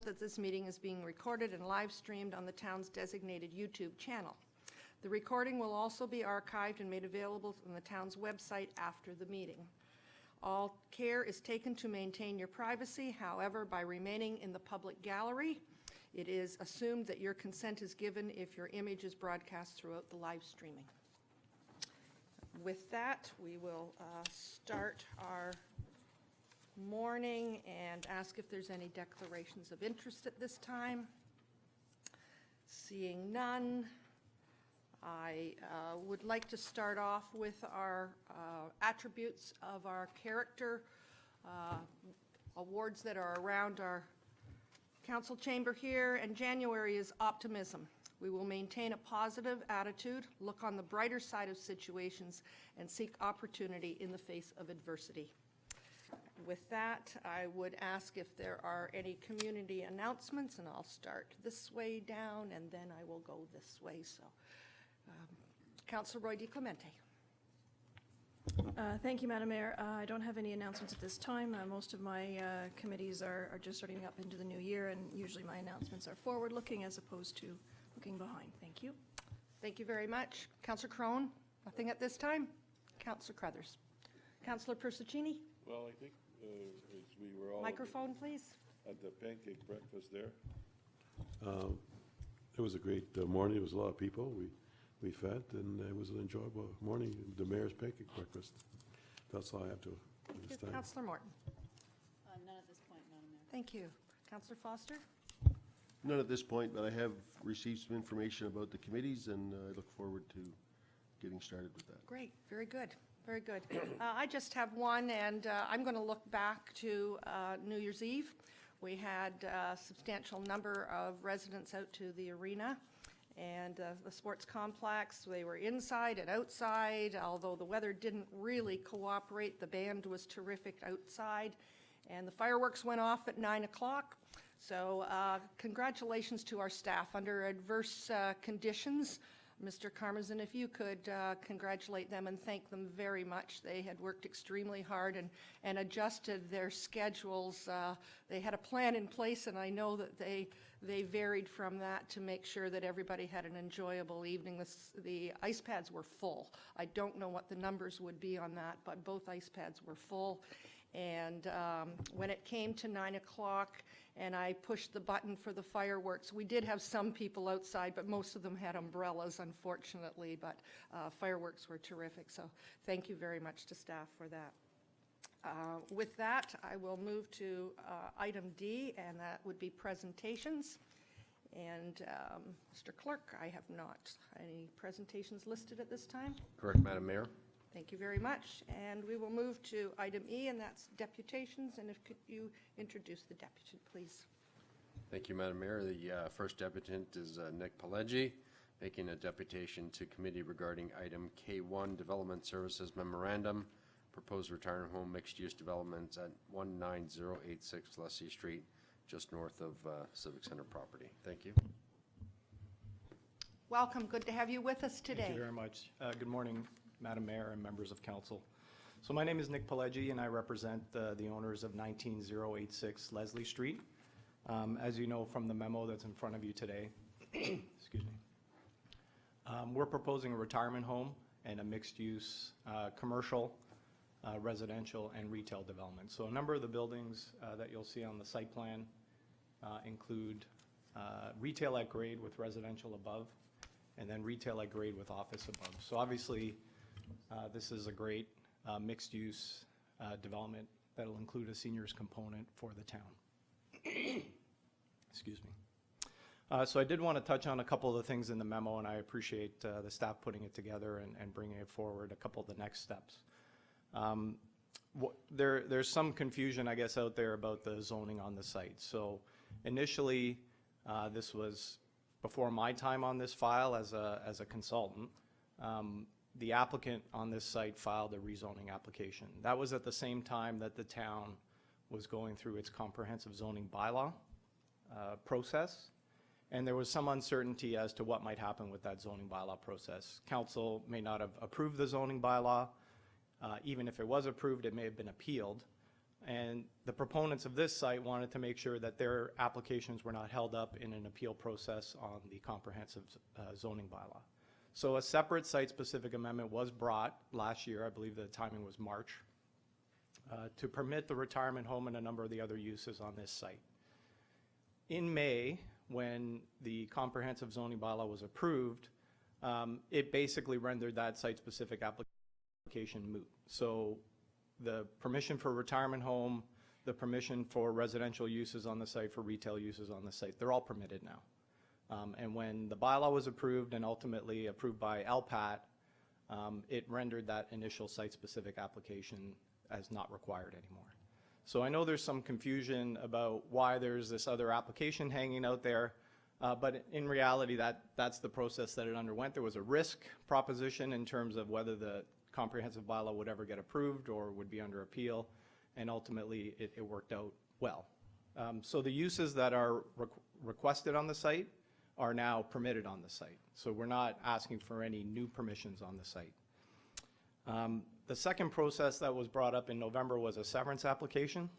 that this meeting is being recorded and live streamed on the town's designated YouTube channel. The recording will also be archived and made available on the town's website after the meeting. All care is taken to maintain your privacy. However, by remaining in the public gallery, it is assumed that your consent is given if your image is broadcast throughout the live streaming. With that, we will start our morning and ask if there's any declarations of interest at this time. Seeing none, I would like to start off with our attributes of our character awards that are around our council chamber here, and January is optimism. We will maintain a positive attitude, look on the brighter side of situations, and seek opportunity in the face of adversity. With that, I would ask if there are any community announcements, and I'll start this way down, and then I will go this way. So, Councillor Roy DiClemente. Thank you, Madam Mayor. I don't have any announcements at this time. Most of my committees are just starting up into the new year, and usually my announcements are forward-looking as opposed to looking behind. Thank you. Thank you very much. Councillor Crone, nothing at this time. Councillor Crothers. Councillor Persuccini. Well, I think as we were all Microphone, please. at the pancake breakfast there, it was a great morning. There was a lot of people. We fed, and it was an enjoyable morning. The mayor's pancake breakfast. That's all I have to Thank this you. time. Councillor Morton. None at this point, Madam Mayor. Thank you. Councillor Foster. None at this point, but I have received some information about the committees, and I look forward to getting started with that. Great. Very good. Very good. I just have one, and I'm going to look back to New Year's Eve. We had a substantial number of residents out to the arena and the sports complex. They were inside and outside, although the weather didn't really cooperate. The band was terrific outside, and the fireworks went off at 9 o'clock. So congratulations to our staff under adverse conditions. Mr. Karmazin, if you could congratulate them and thank them very much. They had worked extremely hard and adjusted their schedules. They had a plan in place, and I know that they varied from that to make sure that everybody had an enjoyable evening. The ice pads were full. I don't know what the numbers would be on that, but both ice pads were full. And when it came to 9 o'clock and I pushed the button for the fireworks, we did have some people outside, but most of them had umbrellas, unfortunately. But fireworks were terrific, so thank you very much to staff for that. With that, I will move to item D, and that would be presentations. And Mr. Clerk, I have not any presentations listed at this time. Correct, Madam Mayor. Thank you very much. And we will move to item E, and that's deputations. And if could you introduce the deputant, please. Thank you, Madam Mayor. The first deputant is Nick Pileggi, making a deputation to committee regarding item K1, Development Services Memorandum, proposed retirement home mixed-use developments at 19086 Leslie Street, just north of Civic Center property. Thank you. Welcome. Good to have you with us today. Thank you very much. Good morning, Madam Mayor and members of council. So my name is Nick Pileggi, and I represent the owners of 19086 Leslie Street. As you know from the memo that's in front of you today, excuse me, we're proposing a retirement home and a mixed-use commercial, residential, and retail development. So a number of the buildings that you'll see on the site plan include retail at grade with residential above, and then retail at grade with office above. So obviously, this is a great mixed-use development that will include a seniors component for the town. Excuse me. So I did want to touch on a couple of the things in the memo, and I appreciate the staff putting it together and bringing it forward, a couple of the next steps. There's some confusion, I guess, out there about the zoning on the site. So initially, this was before my time on this file as a consultant. The applicant on this site filed a rezoning application. That was at the same time that the town was going through its comprehensive zoning bylaw process, and there was some uncertainty as to what might happen with that zoning bylaw process. Council may not have approved the zoning bylaw. Even if it was approved, it may have been appealed, And the proponents of this site wanted to make sure that their applications were not held up in an appeal process on the comprehensive zoning bylaw. So a separate site-specific amendment was brought last year, I believe the timing was March, to permit the retirement home and a number of the other uses on this site. In May, when the comprehensive zoning bylaw was approved, it basically rendered that site-specific application moot. So the permission for retirement home, the permission for residential uses on the site, for retail uses on the site, they're all permitted now. And when the bylaw was approved and ultimately approved by LPAT, it rendered that initial site-specific application as not required anymore. So I know there's some confusion about why there's this other application hanging out there, but in reality, that's the process that it underwent. There was a risk proposition in terms of whether the comprehensive bylaw would ever get approved or would be under appeal, and ultimately it worked out well. So the uses that are requested on the site are now permitted on the site. So we're not asking for any new permissions on the site. The second process that was brought up in November was a severance application.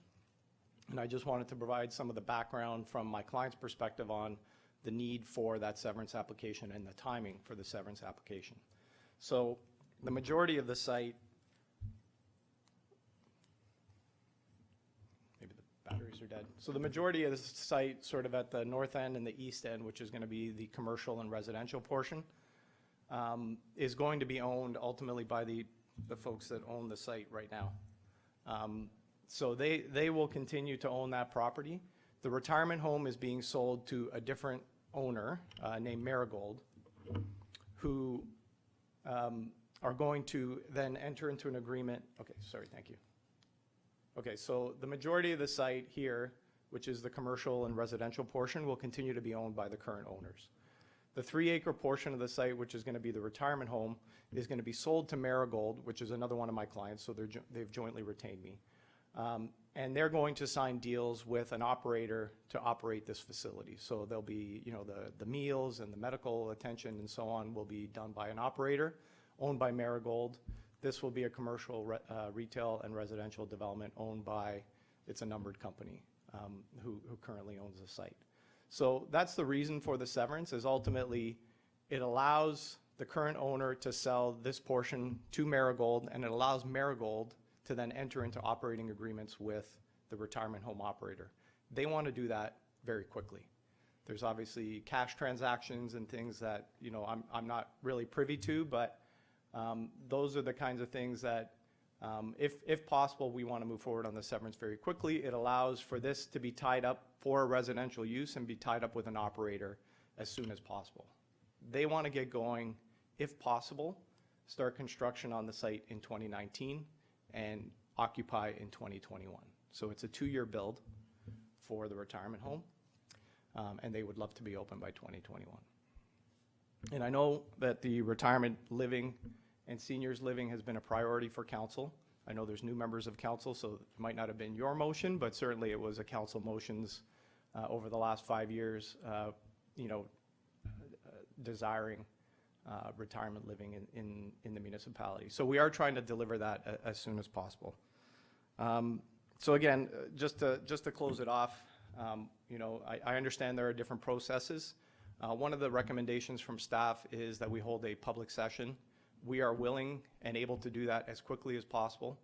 And I just wanted to provide some of the background from my client's perspective on the need for that severance application and the timing for the severance application. So the majority of the site, maybe the batteries are dead. So the majority of the site sort of at the north end and the east end, which is going to be the commercial and residential portion, is going to be owned ultimately by the folks that own the site right now. So they will continue to own that property. The retirement home is being sold to a different owner named Marigold, who are going to then enter into an agreement. Okay, sorry, thank you. Okay, so the majority of the site here, which is the commercial and residential portion, will continue to be owned by the current owners. The 3-acre portion of the site, which is going to be the retirement home, is going to be sold to Marigold, which is another one of my clients, so they've jointly retained me. And they're going to sign deals with an operator to operate this facility. So there'll be, you know, the meals and the medical attention and so on will be done by an operator owned by Marigold. This will be a commercial, retail and residential development owned by, it's a numbered company who currently owns the site. So that's the reason for the severance, is ultimately it allows the current owner to sell this portion to Marigold, and it allows Marigold to then enter into operating agreements with the retirement home operator. They want to do that very quickly. There's obviously cash transactions and things that, you know, I'm not really privy to, but those are the kinds of things that, if possible, we want to move forward on the severance very quickly. It allows for this to be tied up for a residential use and be tied up with an operator as soon as possible. They want to get going, if possible, start construction on the site in 2019 and occupy in 2021. So it's a 2-year build for the retirement home, and they would love to be open by 2021. And I know that the retirement living and seniors living has been a priority for council. I know there's new members of council, so it might not have been your motion, but certainly it was a council motions over the last 5 years, you know, desiring retirement living in the municipality. So we are trying to deliver that as soon as possible. So again, just to close it off, you know, I understand there are different processes. One of the recommendations from staff is that we hold a public session. We are willing and able to do that as quickly as possible.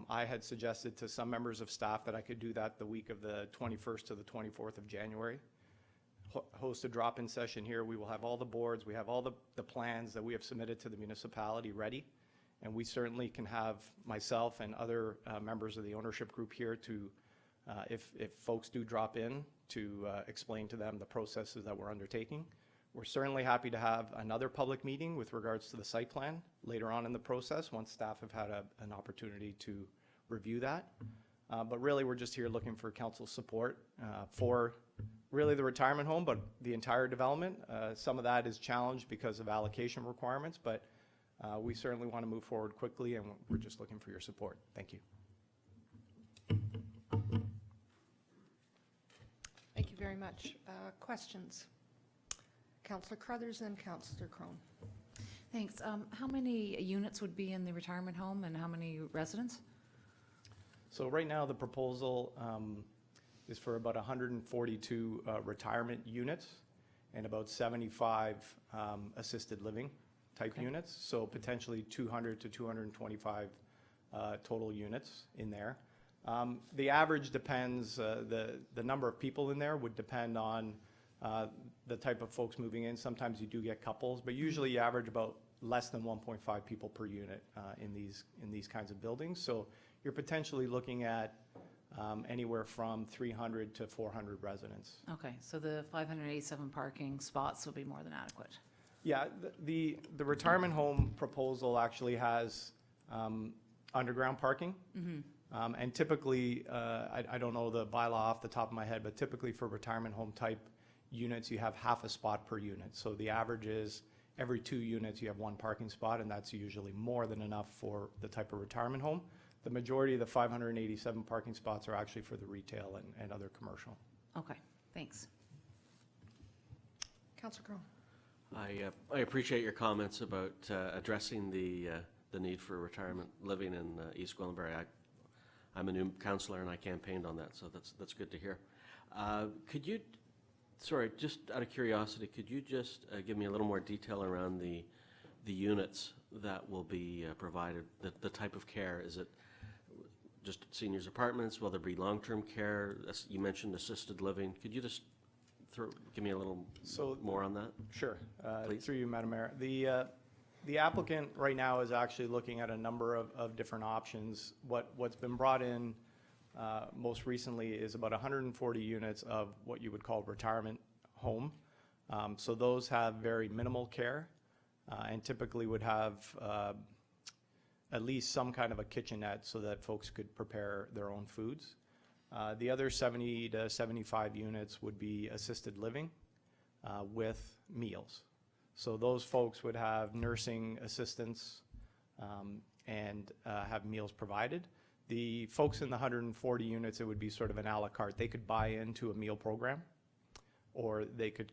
I had suggested to some members of staff that I could do that the week of the 21st to the 24th of January. Host a drop-in session here. We will have all the boards, we have all the plans that we have submitted to the municipality ready, and we certainly can have myself and other members of the ownership group here to, if folks do drop in, to explain to them the processes that we're undertaking. We're certainly happy to have another public meeting with regards to the site plan later on in the process, once staff have had an opportunity to review that. But really, we're just here looking for council support for really the retirement home, but the entire development. Some of that is challenged because of allocation requirements, but we certainly want to move forward quickly, and we're just looking for your support. Thank you. Thank you very much. Questions? Councillor Crothers and Councillor Crone. Thanks. How many units would be in the retirement home and how many residents? So right now, the proposal is for about 142 retirement units and about 75 assisted living type Okay. units. So potentially 200 to 225 total units in there. The average depends, the number of people in there would depend on the type of folks moving in. Sometimes you do get couples, but usually you average about less than 1.5 people per unit in these kinds of buildings. So you're potentially looking at anywhere from 300 to 400 residents. Okay, so the 587 parking spots will be more than adequate. Yeah, the retirement home proposal actually has underground parking. And typically, I don't know the bylaw off the top of my head, but typically for retirement home type units, you have half a spot per unit. So the average is every 2 units, you have 1 parking spot, and that's usually more than enough for the type of retirement home. The majority of the 587 parking spots are actually for the retail and other commercial. Okay, thanks. Councillor Crowe. I appreciate your comments about addressing the need for retirement living in East Gwillimbury. I'm a new councillor and I campaigned on that, so that's good to hear. Could you, sorry, just out of curiosity, could you just give me a little more detail around the units that will be provided, the type of care? Is it just seniors apartments? Will there be long-term care? You mentioned assisted living. Could you just give me a little more on that? Sure. Please. Through you, Madam Mayor. The applicant right now is actually looking at a number of different options. What's been brought in most recently is about 140 units of what you would call retirement home. So those have very minimal care and typically would have at least some kind of a kitchenette so that folks could prepare their own foods. The other 70 to 75 units would be assisted living with meals. So those folks would have nursing assistants and have meals provided. The folks in the 140 units, it would be sort of an a la carte. They could buy into a meal program, or they could,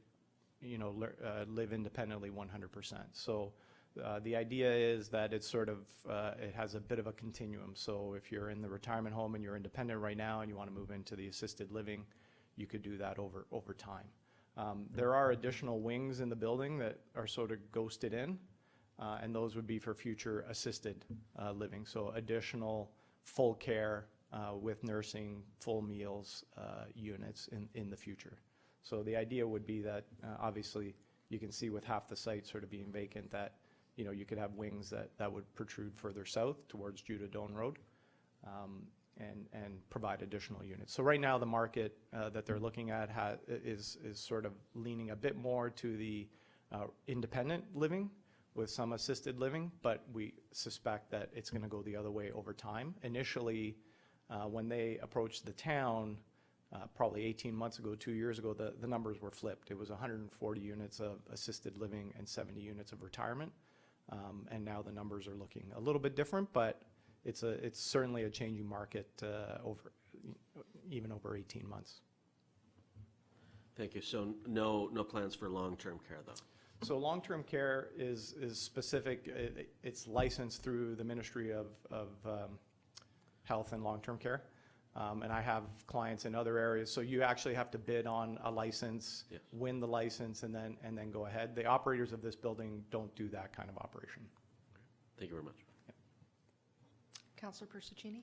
live independently 100%. So the idea is that it's sort of, it has a bit of a continuum. So if you're in the retirement home and you're independent right now and you want to move into the assisted living, you could do that over time. There are additional wings in the building that are sort of ghosted in, and those would be for future assisted living. So additional full care with nursing, full meals units in the future. So the idea would be that obviously you can see with half the site sort of being vacant that you could have wings that would protrude further south towards Judah Doan Road and provide additional units. So right now the market that they're looking at is sort of leaning a bit more to the independent living with some assisted living, but we suspect that it's going to go the other way over time. Initially, when they approached the town, probably 18 months ago, 2 years ago, the numbers were flipped. It was 140 units of assisted living and 70 units of retirement. And now the numbers are looking a little bit different, but it's certainly a changing market even over 18 months. Thank you. So no plans for long-term care, though? So long-term care is specific. It's licensed through the Ministry of Health and Long-Term Care. And I have clients in other areas. So you actually have to bid on a license, yes, win the license, and then go ahead. The operators of this building don't do that kind of operation. Thank you very much. Councillor Persichini.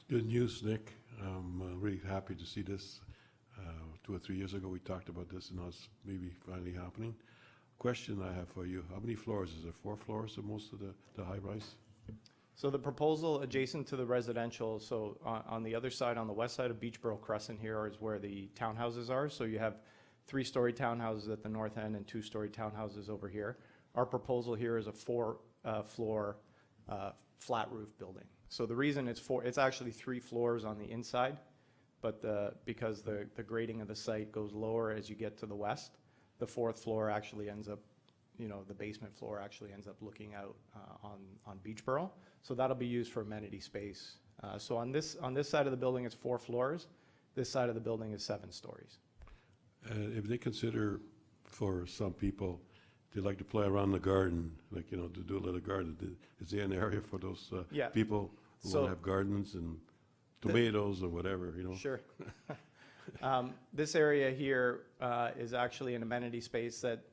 Good news, Nick. I'm really happy to see this. 2 or 3 years ago, we talked about this, and now it's maybe finally happening. Question I have for you, how many floors? Is there 4 floors of most of the high-rise? So the proposal adjacent to the residential, so on the other side, on the west side of Beachboro Crescent here is where the townhouses are. So you have 3-story townhouses at the north end and 2-story townhouses over here. Our proposal here is a 4-floor flat roof building. So the reason it's actually 3 floors on the inside, but because the grading of the site goes lower as you get to the west, the 4th floor actually ends up, the basement floor actually ends up looking out on Beachboro. So that'll be used for amenity space. So on this side of the building, it's 4 floors. This side of the building is 7 stories. If they consider, for some people, they like to play around the garden, like, to do a little garden, is there an area for those Yeah. people who So- want to have gardens and tomatoes or whatever, you know? Sure. This area here is actually an amenity space that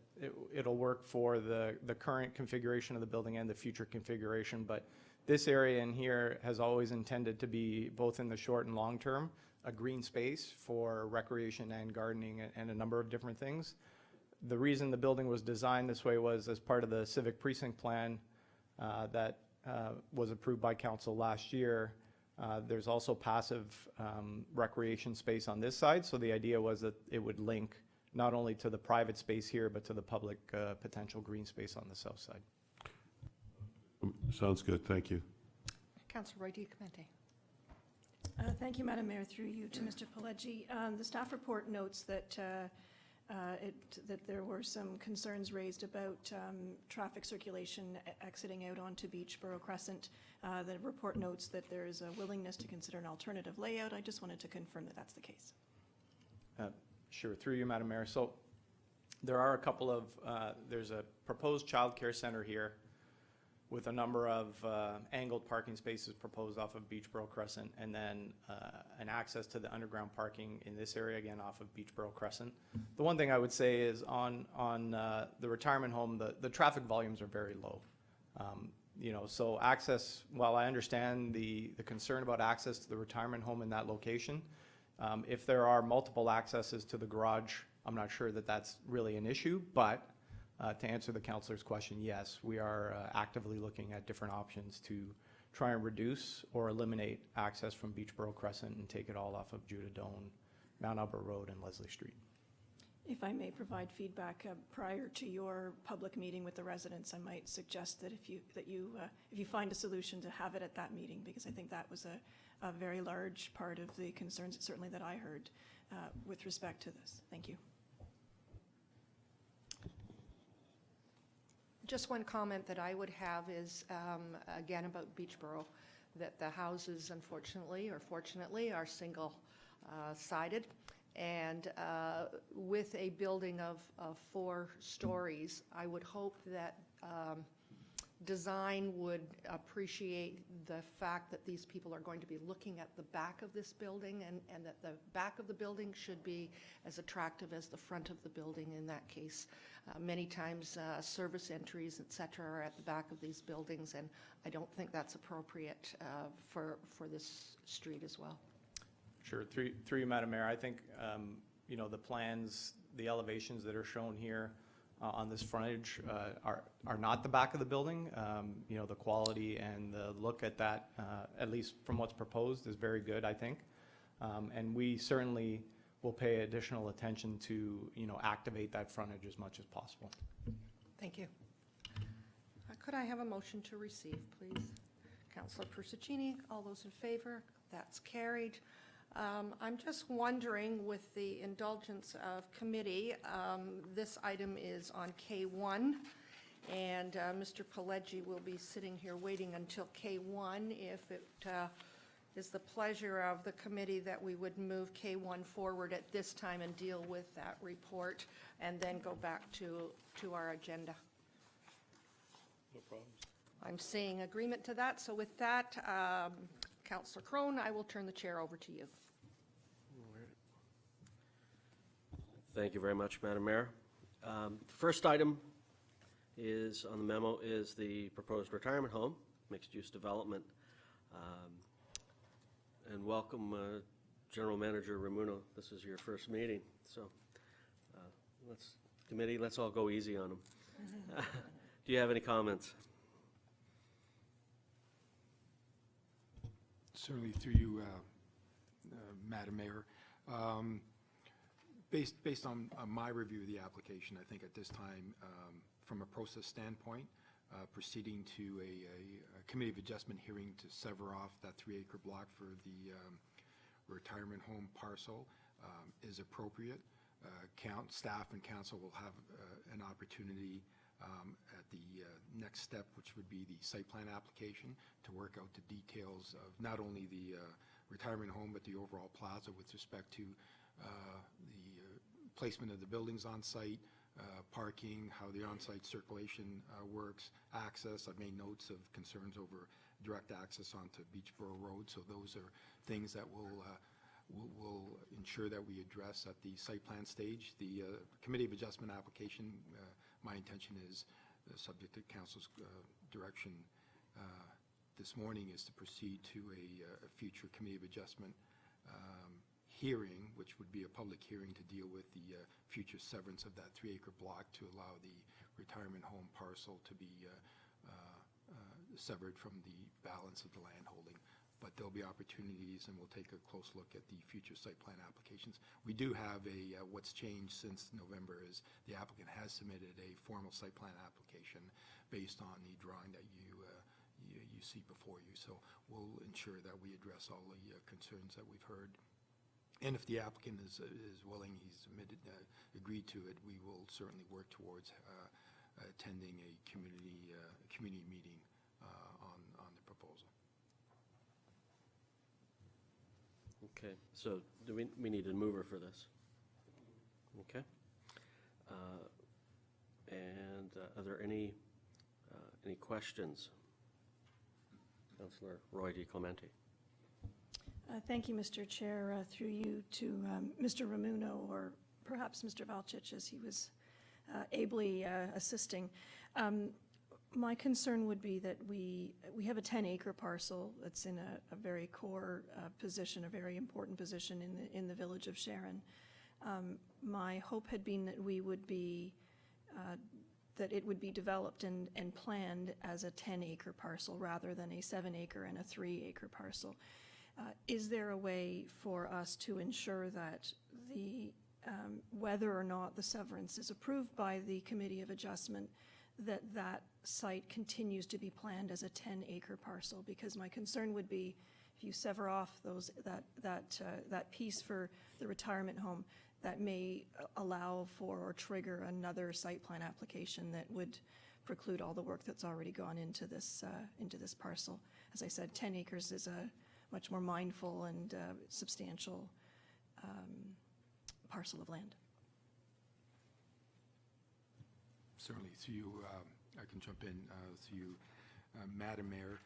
it'll work for the current configuration of the building and the future configuration, but this area in here has always intended to be, both in the short and long term, a green space for recreation and gardening and a number of different things. The reason the building was designed this way was as part of the civic precinct plan that was approved by council last year. There's also passive recreation space on this side, so the idea was that it would link not only to the private space here, but to the public potential green space on the south side. Sounds good, thank you. Councillor Roy DiClemente. Thank you, Madam Mayor. Through you to Mr. Pileggi. The staff report notes that that there were some concerns raised about traffic circulation exiting out onto Beachboro Crescent. The report notes that there is a willingness to consider an alternative layout. I just wanted to confirm that that's the case. Sure, through you, Madam Mayor. So there are a couple of, there's a proposed childcare center here with a number of angled parking spaces proposed off of Beachboro Crescent, and then an access to the underground parking in this area, again, off of Beachboro Crescent. The one thing I would say is on the retirement home, the traffic volumes are very low. You know, so access, while I understand the concern about access to the retirement home in that location, if there are multiple accesses to the garage, I'm not sure that that's really an issue, but to answer the councillor's question, yes, we are actively looking at different options to try and reduce or eliminate access from Beachboro Crescent and take it all off of Judah Doan, Mount Albert Road, and Leslie Street. If I may provide feedback prior to your public meeting with the residents, I might suggest that if you find a solution to have it at that meeting, because I think that was a very large part of the concerns, certainly that I heard with respect to this. Thank you. Just one comment that I would have is, again, about Beachboro, that the houses, unfortunately, or fortunately, are single-sided. And with a building of 4 stories, I would hope that design would appreciate the fact that these people are going to be looking at the back of this building, and that the back of the building should be as attractive as the front of the building in that case. Many times service entries, et cetera, are at the back of these buildings, and I don't think that's appropriate for this street as well. Sure. Through you, Madam Mayor, I think, you know, the plans, the elevations that are shown here on this frontage are not the back of the building. You know, the quality and the look at that, at least from what's proposed, is very good, I think. And we certainly will pay additional attention to, you know, activate that frontage as much as possible. Thank you. Could I have a motion to receive, please? Councillor Persichini, all those in favor? That's carried. I'm just wondering, with the indulgence of committee, this item is on K1, and Mr. Pileggi will be sitting here waiting until K1. If it is the pleasure of the committee that we would move K1 forward at this time and deal with that report, and then go back to our agenda. No problem. I'm seeing agreement to that. So with that, Councillor Crone, I will turn the chair over to you. Thank you very much, Madam Mayor. First item is on the memo is the proposed retirement home, mixed-use development. And welcome, General Manager Ramuno. This is your first meeting, so let's all go easy on him. Do you have any comments? Certainly through you, Madam Mayor. Based on my review of the application, I think at this time, from a process standpoint, proceeding to a committee of adjustment hearing to sever off that 3-acre block for the retirement home parcel is appropriate. Staff and council will have an opportunity at the next step, which would be the site plan application, to work out the details of not only the retirement home, but the overall plaza with respect to the placement of the buildings on site, parking, how the on-site circulation works, access. I've made notes of concerns over direct access onto Beachboro Road. So those are things that will ensure that we address at the site plan stage. The Committee of Adjustment application, my intention is, subject to Council's direction this morning, is to proceed to a future Committee of Adjustment hearing, which would be a public hearing to deal with the future severance of that 3-acre block to allow the retirement home parcel to be severed from the balance of the land holding. But there'll be opportunities, and we'll take a close look at the future site plan applications. We do have what's changed since November is the applicant has submitted a formal site plan application based on the drawing that you see before you. So we'll ensure that we address all the concerns that we've heard. And if the applicant is willing, he's agreed to it, we will certainly work towards attending a community meeting on the proposal. Okay, so do we need a mover for this? Okay. And are there any questions? Councillor Roy DiClemente. Thank you, Mr. Chair. Through you to Mr. Ramuno, or perhaps Mr. Valchich, as he was ably assisting. My concern would be that we have a 10-acre parcel that's in a very core position, a very important position in the village of Sharon. My hope had been that we would be that it would be developed and planned as a 10-acre parcel rather than a 7-acre and a 3-acre parcel. Is there a way for us to ensure that the whether or not the severance is approved by the Committee of Adjustment, that site continues to be planned as a 10-acre parcel? Because my concern would be if you sever off that piece for the retirement home, that may allow for or trigger another site plan application that would preclude all the work that's already gone into this parcel. As I said, 10 acres is a much more mindful and substantial parcel of land. Certainly, through you, I can jump in through you, Madam Mayor.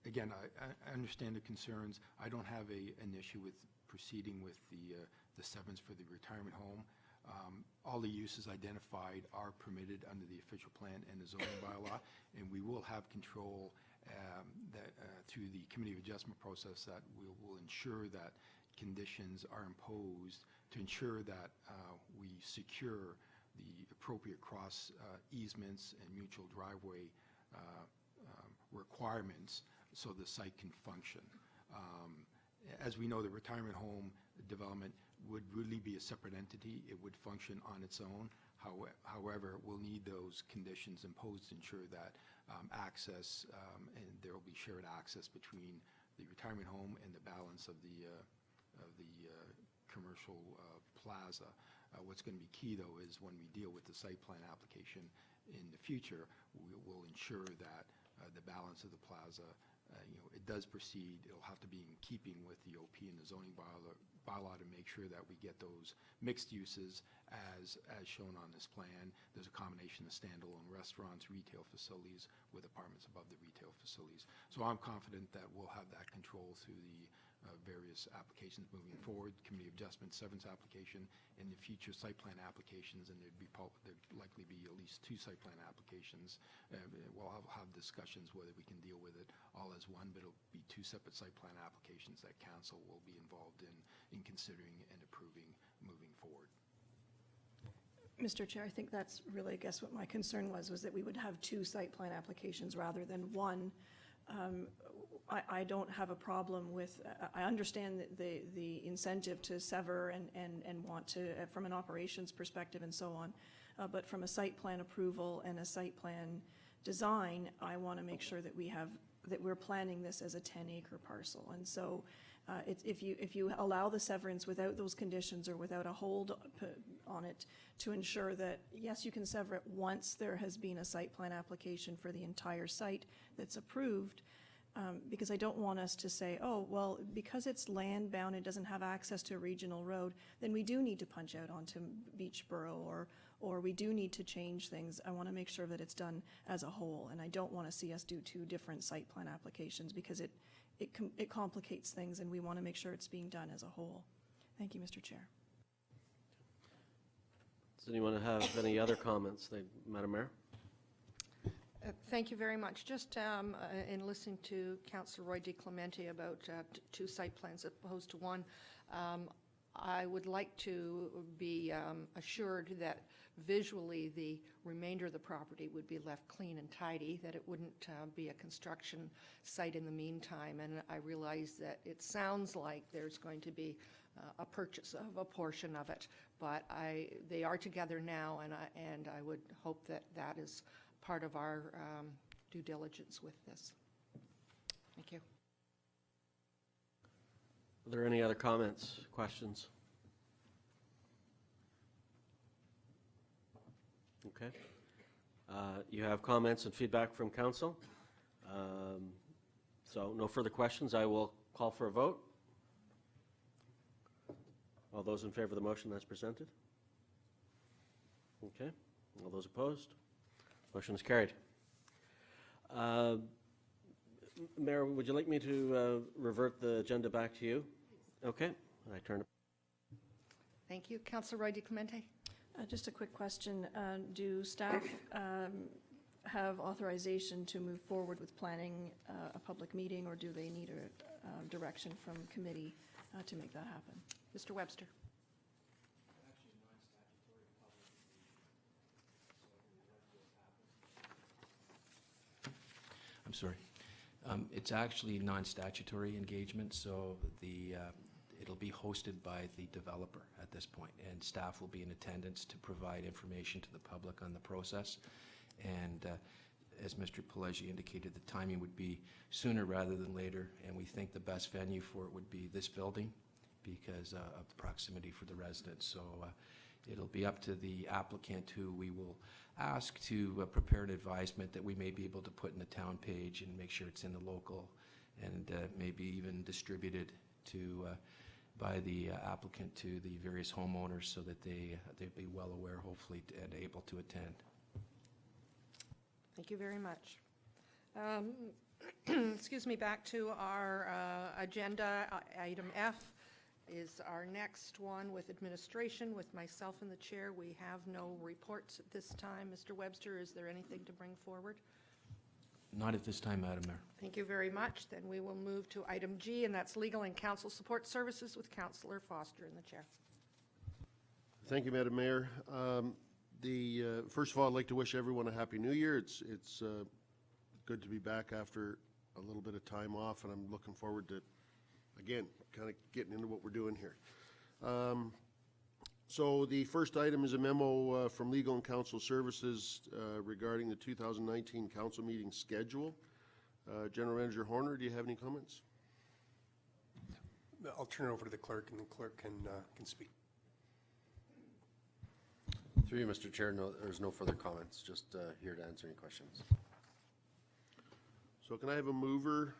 Again, I understand the concerns. I don't have an issue with proceeding with the severance for the retirement home. All the uses identified are permitted under the official plan and the zoning bylaw, and we will have control through the Committee of Adjustment process that we will ensure that conditions are imposed to ensure that we secure the appropriate cross easements and mutual driveway requirements so the site can function. As we know, the retirement home development would really be a separate entity. It would function on its own. However, we'll need those conditions imposed to ensure that access, and there will be shared access between the retirement home and the balance of the commercial plaza. What's going to be key, though, is when we deal with the site plan application in the future, we will ensure that the balance of the plaza, it does proceed. It'll have to be in keeping with the OP and the zoning bylaw to make sure that we get those mixed uses as shown on this plan. There's a combination of standalone restaurants, retail facilities with apartments above the retail facilities. So I'm confident that we'll have that control through the various applications moving forward, Committee of Adjustment, severance application, and the future site plan applications, and there'd likely be at least 2 site plan applications. We'll have discussions whether we can deal with it all as one, but it'll be 2 separate site plan applications that council will be involved in considering and approving moving forward. Mr. Chair, I think that's really, I guess, what my concern was that we would have 2 site plan applications rather than 1. I don't have a problem with, I understand the incentive to sever and want to, from an operations perspective and so on, but from a site plan approval and a site plan design, I want to make sure that we're planning this as a 10-acre parcel. And so if you allow the severance without those conditions or without a hold on it to ensure that, yes, you can sever it once there has been a site plan application for the entire site that's approved, because I don't want us to say, oh, well, because it's land-bound and doesn't have access to a regional road, then we do need to punch out onto Beachboro, or we do need to change things. I want to make sure that it's done as a whole, and I don't want to see us do two different site plan applications, because it complicates things, and we want to make sure it's being done as a whole. Thank you, Mr. Chair. Does anyone have any other comments? Madam Mayor? Thank you very much. Just in listening to Councillor Roy DeClemente about two site plans as opposed to one, I would like to be assured that visually the remainder of the property would be left clean and tidy, that it wouldn't be a construction site in the meantime. And I realize that it sounds like there's going to be a purchase of a portion of it, but they are together now, and I would hope that that is part of our due diligence with this. Thank you. Are there any other comments, questions? Okay. You have comments and feedback from council. So no further questions. I will call for a vote. All those in favor of the motion that's presented? Okay. All those opposed? Motion is carried. Mayor, would you like me to revert the agenda back to you? Okay. I turn it. Thank you. Councillor Roy DeClemente. Just a quick question. Do staff have authorization to move forward with planning a public meeting, or do they need a direction from committee to make that happen? Mr. Webster. I'm sorry. It's actually non-statutory engagement, so it'll be hosted by the developer at this point, and staff will be in attendance to provide information to the public on the process. And as Mr. Pileggi indicated, the timing would be sooner rather than later, and we think the best venue for it would be this building because of the proximity for the residents. So it'll be up to the applicant, who we will ask to prepare an advisement that we may be able to put in the town page and make sure it's in the local, and maybe even distributed to by the applicant to the various homeowners, so that they'd be well aware, hopefully, and able to attend. Thank you very much. Excuse me, back to our agenda. Item F is our next one with administration, with myself in the chair. We have no reports at this time. Mr. Webster, is there anything to bring forward? Not at this time, Madam Mayor. Thank you very much. Then we will move to item G, and that's legal and council support services, with Councillor Foster in the chair. Thank you, Madam Mayor. First of all, I'd like to wish everyone a Happy New Year. It's good to be back after a little bit of time off, and I'm looking forward to, again, kind of getting into what we're doing here. So the first item is a memo from Legal and Council Services regarding the 2019 council meeting schedule. General Manager Horner, do you have any comments? I'll turn it over to the clerk, and the clerk can speak. Through you, Mr. Chair, no, there's no further comments. Just here to answer any questions. So can I have a mover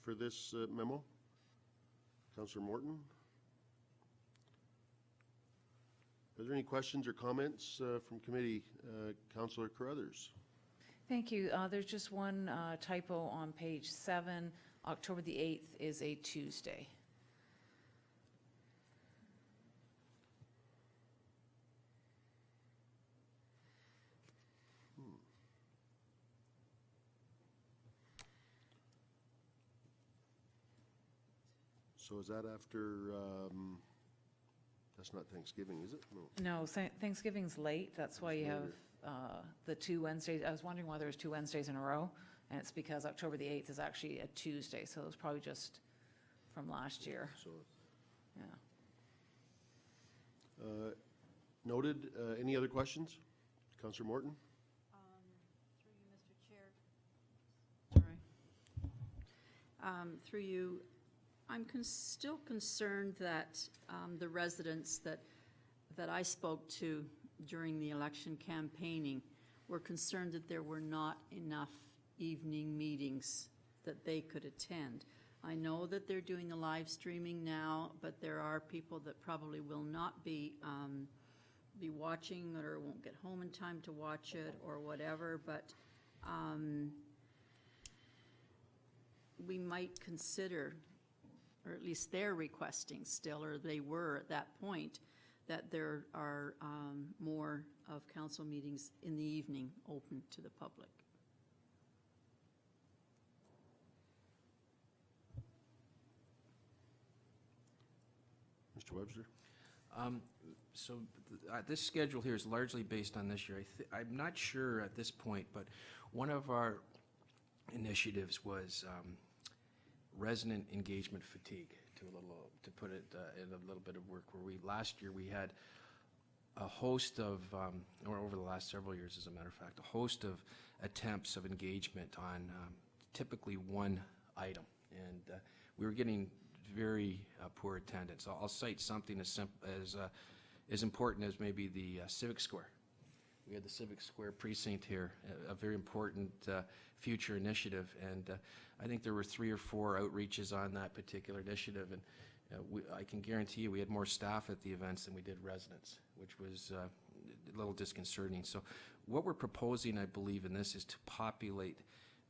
for this memo? Councillor Morton? Are there any questions or comments from committee? Councillor Carruthers? Thank you. There's just one typo on page 7. October the 8th is a Tuesday. So is that after, that's not Thanksgiving, is it? No. No, Thanksgiving's late. That's why you have the 2 Wednesdays. I was wondering why there was 2 Wednesdays in a row, and it's because October the 8th is actually a Tuesday, so it was probably just from last year. So, yeah. Noted. Any other questions? Councillor Morton? Through you, Mr. Chair. Sorry. Through you, I'm still concerned that the residents that I spoke to during the election campaigning were concerned that there were not enough evening meetings that they could attend. I know that they're doing the live streaming now, but there are people that probably will not be watching or won't get home in time to watch it or whatever, but we might consider, or at least they're requesting still, or they were at that point, that there are more of council meetings in the evening open to the public. Mr. Webster? So this schedule here is largely based on this year. I'm not sure at this point, but one of our initiatives was resident engagement fatigue, to put it in a little bit of work, where last year we had a host of, or over the last several years, as a matter of fact, a host of attempts of engagement on typically one item, and we were getting very poor attendance. I'll cite something as important as maybe the Civic Square. We had the Civic Square precinct here, a very important future initiative, and I think there were 3 or 4 outreaches on that particular initiative, and I can guarantee you we had more staff at the events than we did residents, which was a little disconcerting. So what we're proposing, I believe, in this is to populate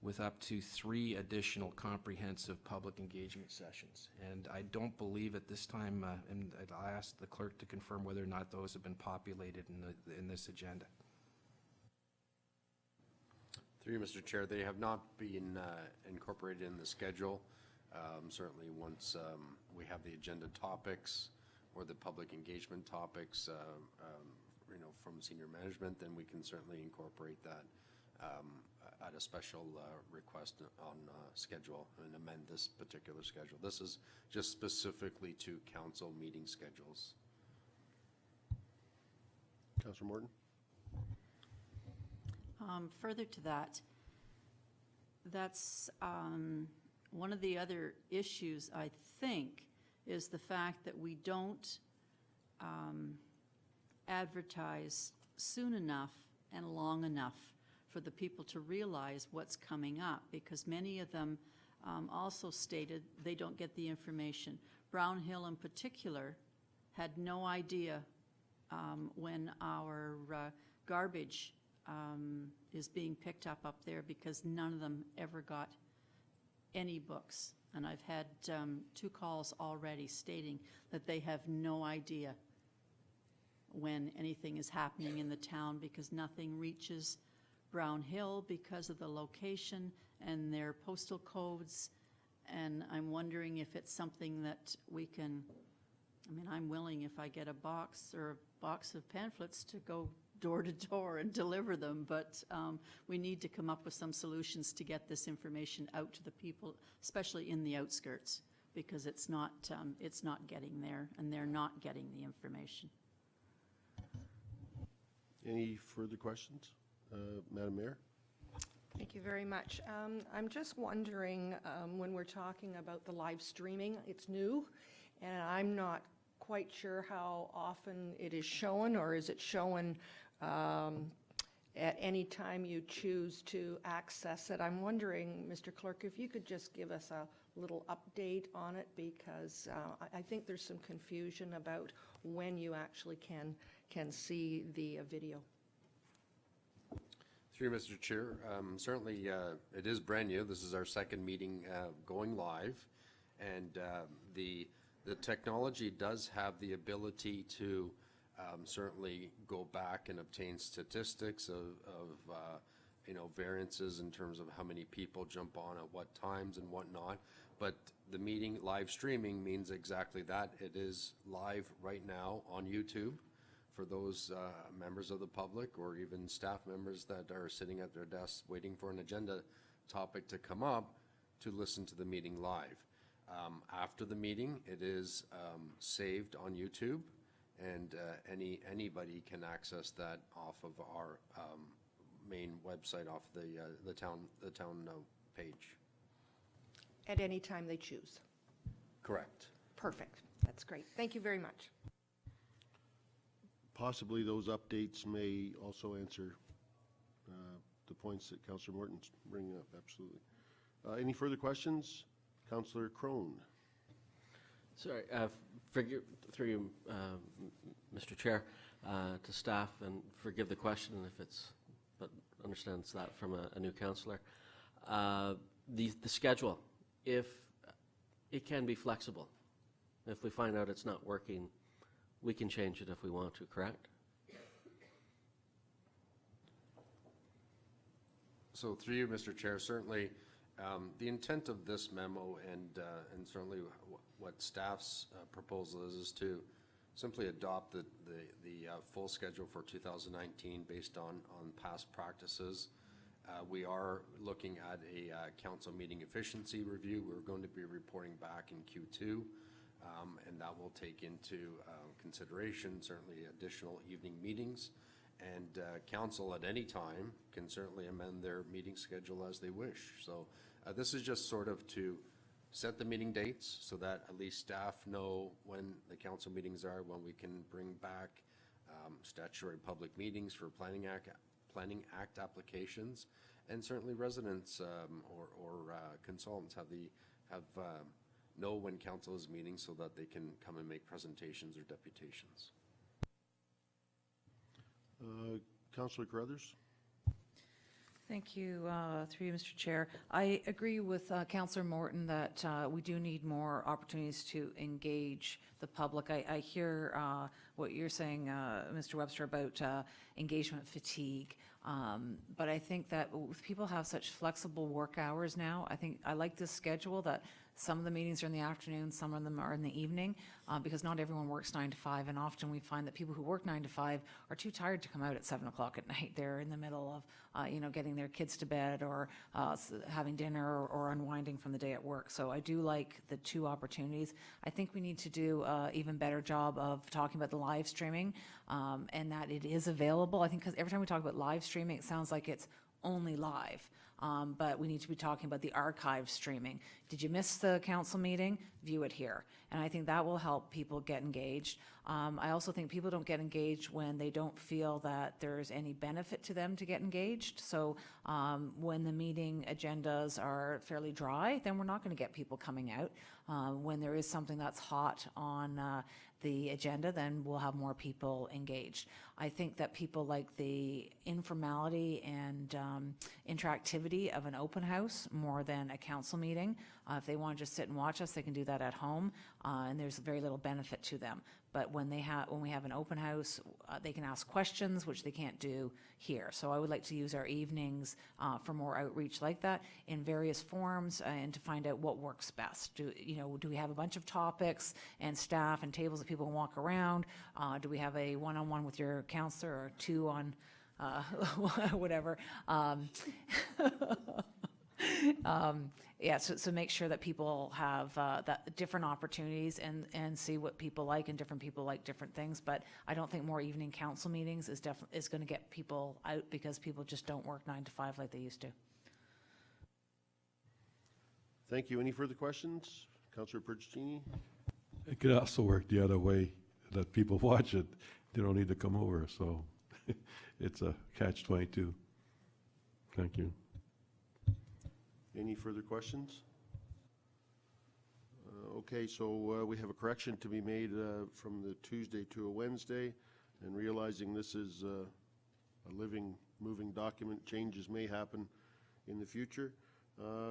with up to 3 additional comprehensive public engagement sessions. And I don't believe at this time, and I'll ask the clerk to confirm whether or not those have been populated in this agenda. Through you, Mr. Chair, they have not been incorporated in the schedule. Certainly once we have the agenda topics or the public engagement topics, from senior management, then we can certainly incorporate that at a special request on schedule and amend this particular schedule. This is just specifically to council meeting schedules. Councillor Morton? Further to that, that's one of the other issues, I think, is the fact that we don't advertise soon enough and long enough for the people to realize what's coming up, because many of them also stated they don't get the information. Brown Hill in particular had no idea when our garbage is being picked up there, because none of them ever got any books. And I've had 2 calls already stating that they have no idea when anything is happening in the town, because nothing reaches Brown Hill because of the location and their postal codes. And I'm wondering if it's something that we can, I'm willing, if I get a box or a box of pamphlets, to go door to door and deliver them, but we need to come up with some solutions to get this information out to the people, especially in the outskirts, because it's not getting there, and they're not getting the information. Any further questions? Madam Mayor? Thank you very much. I'm just wondering, when we're talking about the live streaming, it's new, and I'm not quite sure how often it is shown, or is it shown at any time you choose to access it? I'm wondering, Mr. Clerk, if you could just give us a little update on it, because I think there's some confusion about when you actually can see the video. Through you, Mr. Chair, certainly it is brand new. This is our second meeting going live, and the technology does have the ability to certainly go back and obtain statistics of variances in terms of how many people jump on at what times and whatnot. But the meeting live streaming means exactly that. It is live right now on YouTube for those members of the public or even staff members that are sitting at their desks waiting for an agenda topic to come up to listen to the meeting live. After the meeting, it is saved on YouTube, and anybody can access that off of our main website, off the town page. At any time they choose. Correct. Perfect. That's great. Thank you very much. Possibly those updates may also answer the points that Councillor Morton's bringing up, absolutely. Any further questions? Councillor Crone. Sorry, through you, Mr. Chair, to staff, and forgive the question if it's, but understands that from a new councillor. The schedule, if it can be flexible. If we find out it's not working, we can change it if we want to, correct? So through you, Mr. Chair, certainly the intent of this memo and certainly what staff's proposal is to simply adopt the full schedule for 2019 based on past practices. We are looking at a council meeting efficiency review. We're going to be reporting back in Q2, and that will take into consideration certainly additional evening meetings. And council at any time can certainly amend their meeting schedule as they wish. So this is just sort of to set the meeting dates so that at least staff know when the council meetings are, when we can bring back statutory public meetings for Planning Act applications, and certainly residents or consultants know when council is meeting so that they can come and make presentations or deputations. Councillor Carruthers. Thank you, through you, Mr. Chair. I agree with Councillor Morton that we do need more opportunities to engage the public. I hear what you're saying, Mr. Webster, about engagement fatigue. But I think that people have such flexible work hours now. I like this schedule that some of the meetings are in the afternoon, some of them are in the evening, because not everyone works 9 to 5, and often we find that people who work 9 to 5 are too tired to come out at 7 o'clock at night. They're in the middle of, getting their kids to bed or having dinner or unwinding from the day at work. So I do like the two opportunities. I think we need to do an even better job of talking about the live streaming and that it is available. I think because every time we talk about live streaming, it sounds like it's only live. But we need to be talking about the archive streaming. Did you miss the council meeting? View it here. And I think that will help people get engaged. I also think people don't get engaged when they don't feel that there's any benefit to them to get engaged. So when the meeting agendas are fairly dry, then we're not going to get people coming out. When there is something that's hot on the agenda, then we'll have more people engaged. I think that people like the informality and interactivity of an open house more than a council meeting. If they want to just sit and watch us, they can do that at home, and there's very little benefit to them. But when we have an open house, they can ask questions, which they can't do here. So I would like to use our evenings for more outreach like that in various forms and to find out what works best. Do we have a bunch of topics and staff and tables that people can walk around? Do we have a one-on-one with your counselor or two on whatever? So make sure that people have that different opportunities and see what people like, and different people like different things. But I don't think more evening council meetings is going to get people out, because people just don't work 9 to 5 like they used to. Thank you. Any further questions? Councillor Percini. It could also work the other way, that people watch it, they don't need to come over, so it's a catch-22. Thank you. Any further questions? Okay, so we have a correction to be made from the Tuesday to a Wednesday, and realizing this is a living, moving document, changes may happen in the future.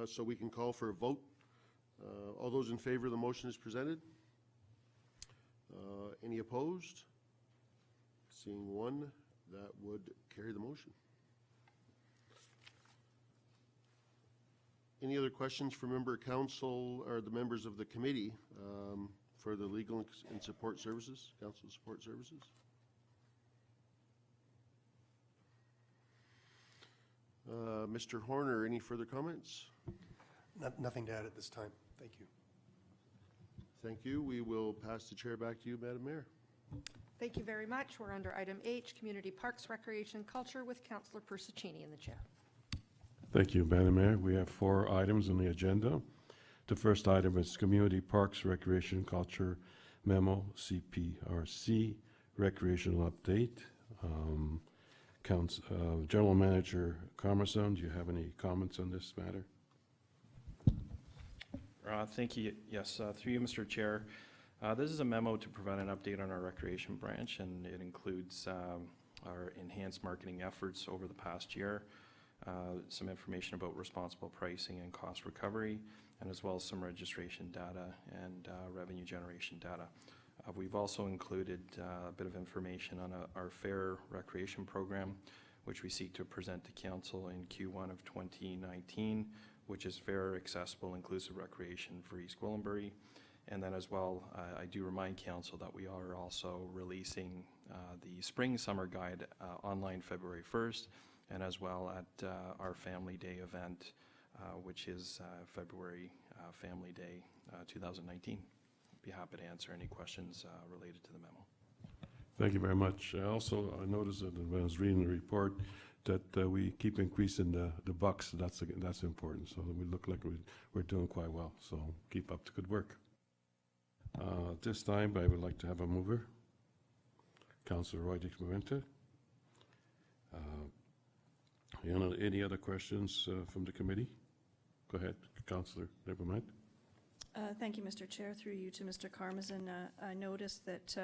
So we can call for a vote. All those in favor of the motion as presented? Any opposed? Seeing one, that would carry the motion. Any other questions for member council or the members of the committee for the legal and support services, council support services? Mr. Horner, any further comments? Nothing to add at this time. Thank you. Thank you. We will pass the chair back to you, Madam Mayor. Thank you very much. We're under item H, Community Parks, Recreation, and Culture, with Councillor Percini in the chair. Thank you, Madam Mayor. We have 4 items on the agenda. The first item is Community Parks, Recreation, and Culture Memo, CPRC, Recreational Update. General Manager Carmason, do you have any comments on this matter? Thank you. Yes, through you, Mr. Chair. This is a memo to provide an update on our recreation branch, and it includes our enhanced marketing efforts over the past year, some information about responsible pricing and cost recovery, and as well as some registration data and revenue generation data. We've also included a bit of information on our fair recreation program, which we seek to present to council in Q1 of 2019, which is fair, accessible, inclusive recreation for East Gwillimbury. And then as well, I do remind council that we are also releasing the Spring-Summer Guide online February 1st, and as well at our Family Day event, which is February Family Day 2019. Be happy to answer any questions related to the memo. Thank you very much. I noticed that when I was reading the report that we keep increasing the bucks. That's important. So we look like we're doing quite well. So keep up the good work. At this time, I would like to have a mover. Councillor Roy Dix-Morinta. Any other questions from the committee? Go ahead, Councillor Nevermind. Thank you, Mr. Chair. Through you to Mr. Karmazin. I noticed that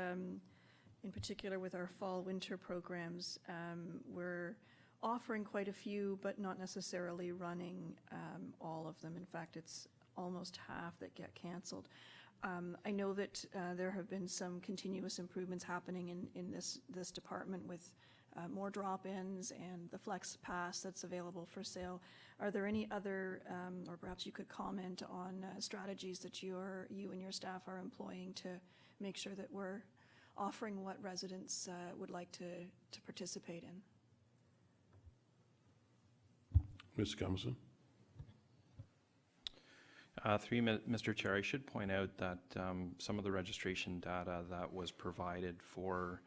in particular with our fall-winter programs, we're offering quite a few, but not necessarily running all of them. In fact, it's almost half that get cancelled. I know that there have been some continuous improvements happening in this department with more drop-ins and the Flex Pass that's available for sale. Are there any other, or perhaps you could comment on strategies that you and your staff are employing to make sure that we're offering what residents would like to participate in? Mr. Comison. Through you, Mr. Chair, I should point out that some of the registration data that was provided for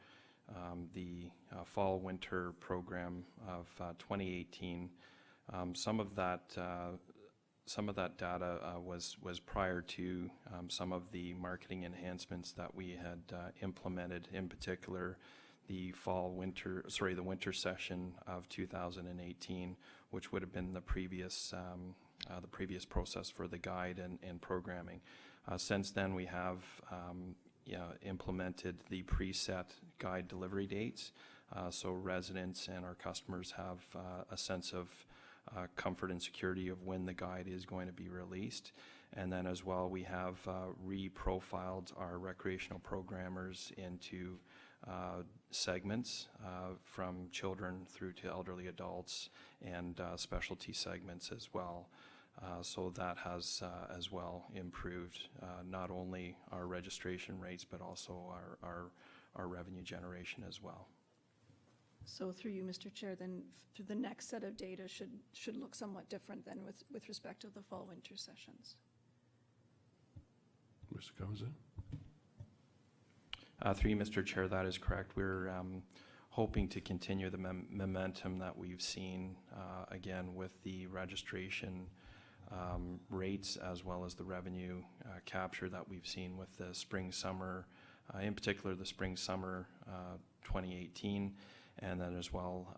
the fall-winter program of 2018, some of that data was prior to some of the marketing enhancements that we had implemented, in particular the winter session of 2018, which would have been the previous process for the guide and programming. Since then, we have implemented the preset guide delivery dates, so residents and our customers have a sense of comfort and security of when the guide is going to be released. And then as well, we have reprofiled our recreational programmers into segments from children through to elderly adults and specialty segments as well. So that has as well improved not only our registration rates but also our revenue generation as well. So through you, Mr. Chair, then the next set of data should look somewhat different than with respect to the fall-winter sessions. Mr. Comison. Through you, Mr. Chair, that is correct. We're hoping to continue the momentum that we've seen, again, with the registration rates as well as the revenue capture that we've seen with the spring-summer, in particular the spring-summer 2018, and then as well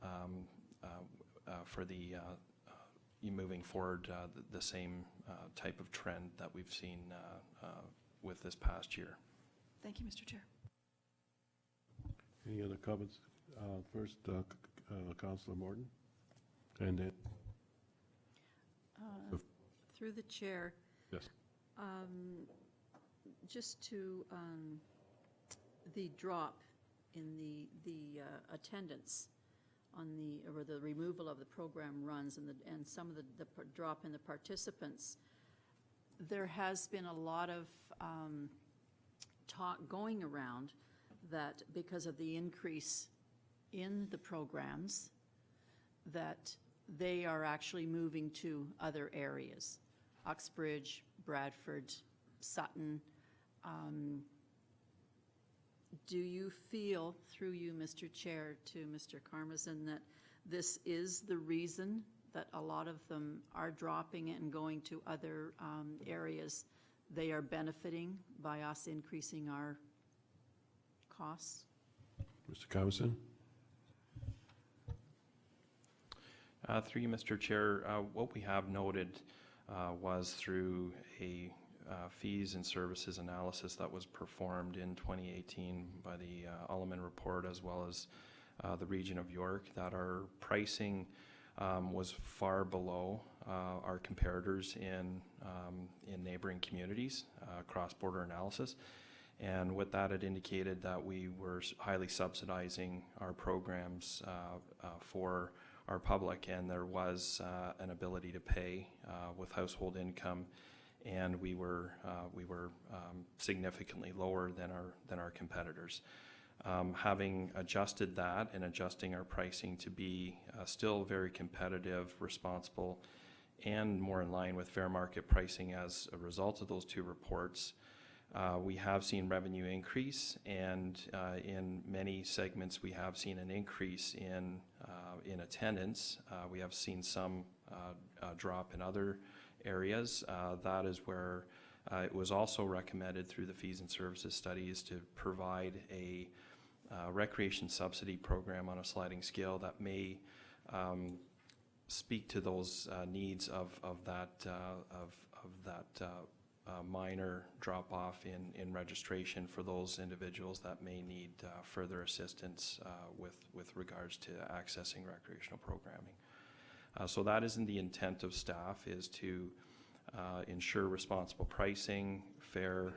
for the moving forward the same type of trend that we've seen with this past year. Thank you, Mr. Chair. Any other comments? First, Councillor Morton, and then through the chair. Yes. Just to the drop in the attendance on the removal of the program runs and some of the drop in the participants, there has been a lot of talk going around that because of the increase in the programs that they are actually moving to other areas, Uxbridge, Bradford, Sutton. Do you feel, through you, Mr. Chair, to Mr. Karmazin, that this is the reason that a lot of them are dropping and going to other areas? They are benefiting by us increasing our costs? Mr. Comison. Through you, Mr. Chair, what we have noted was through a fees and services analysis that was performed in 2018 by the Alleman Report as well as the Region of York, that our pricing was far below our comparators in neighboring communities, cross-border analysis. And with that, it indicated that we were highly subsidizing our programs for our public, and there was an ability to pay with household income, and we were significantly lower than our competitors. Having adjusted that and adjusting our pricing to be still very competitive, responsible, and more in line with fair market pricing as a result of those two reports, we have seen revenue increase, and in many segments we have seen an increase in attendance. We have seen some drop in other areas. That is where it was also recommended through the fees and services studies to provide a recreation subsidy program on a sliding scale that may speak to those needs of that minor drop-off in registration for those individuals that may need further assistance with regards to accessing recreational programming. So that isn't the intent of staff, is to ensure responsible pricing, fair,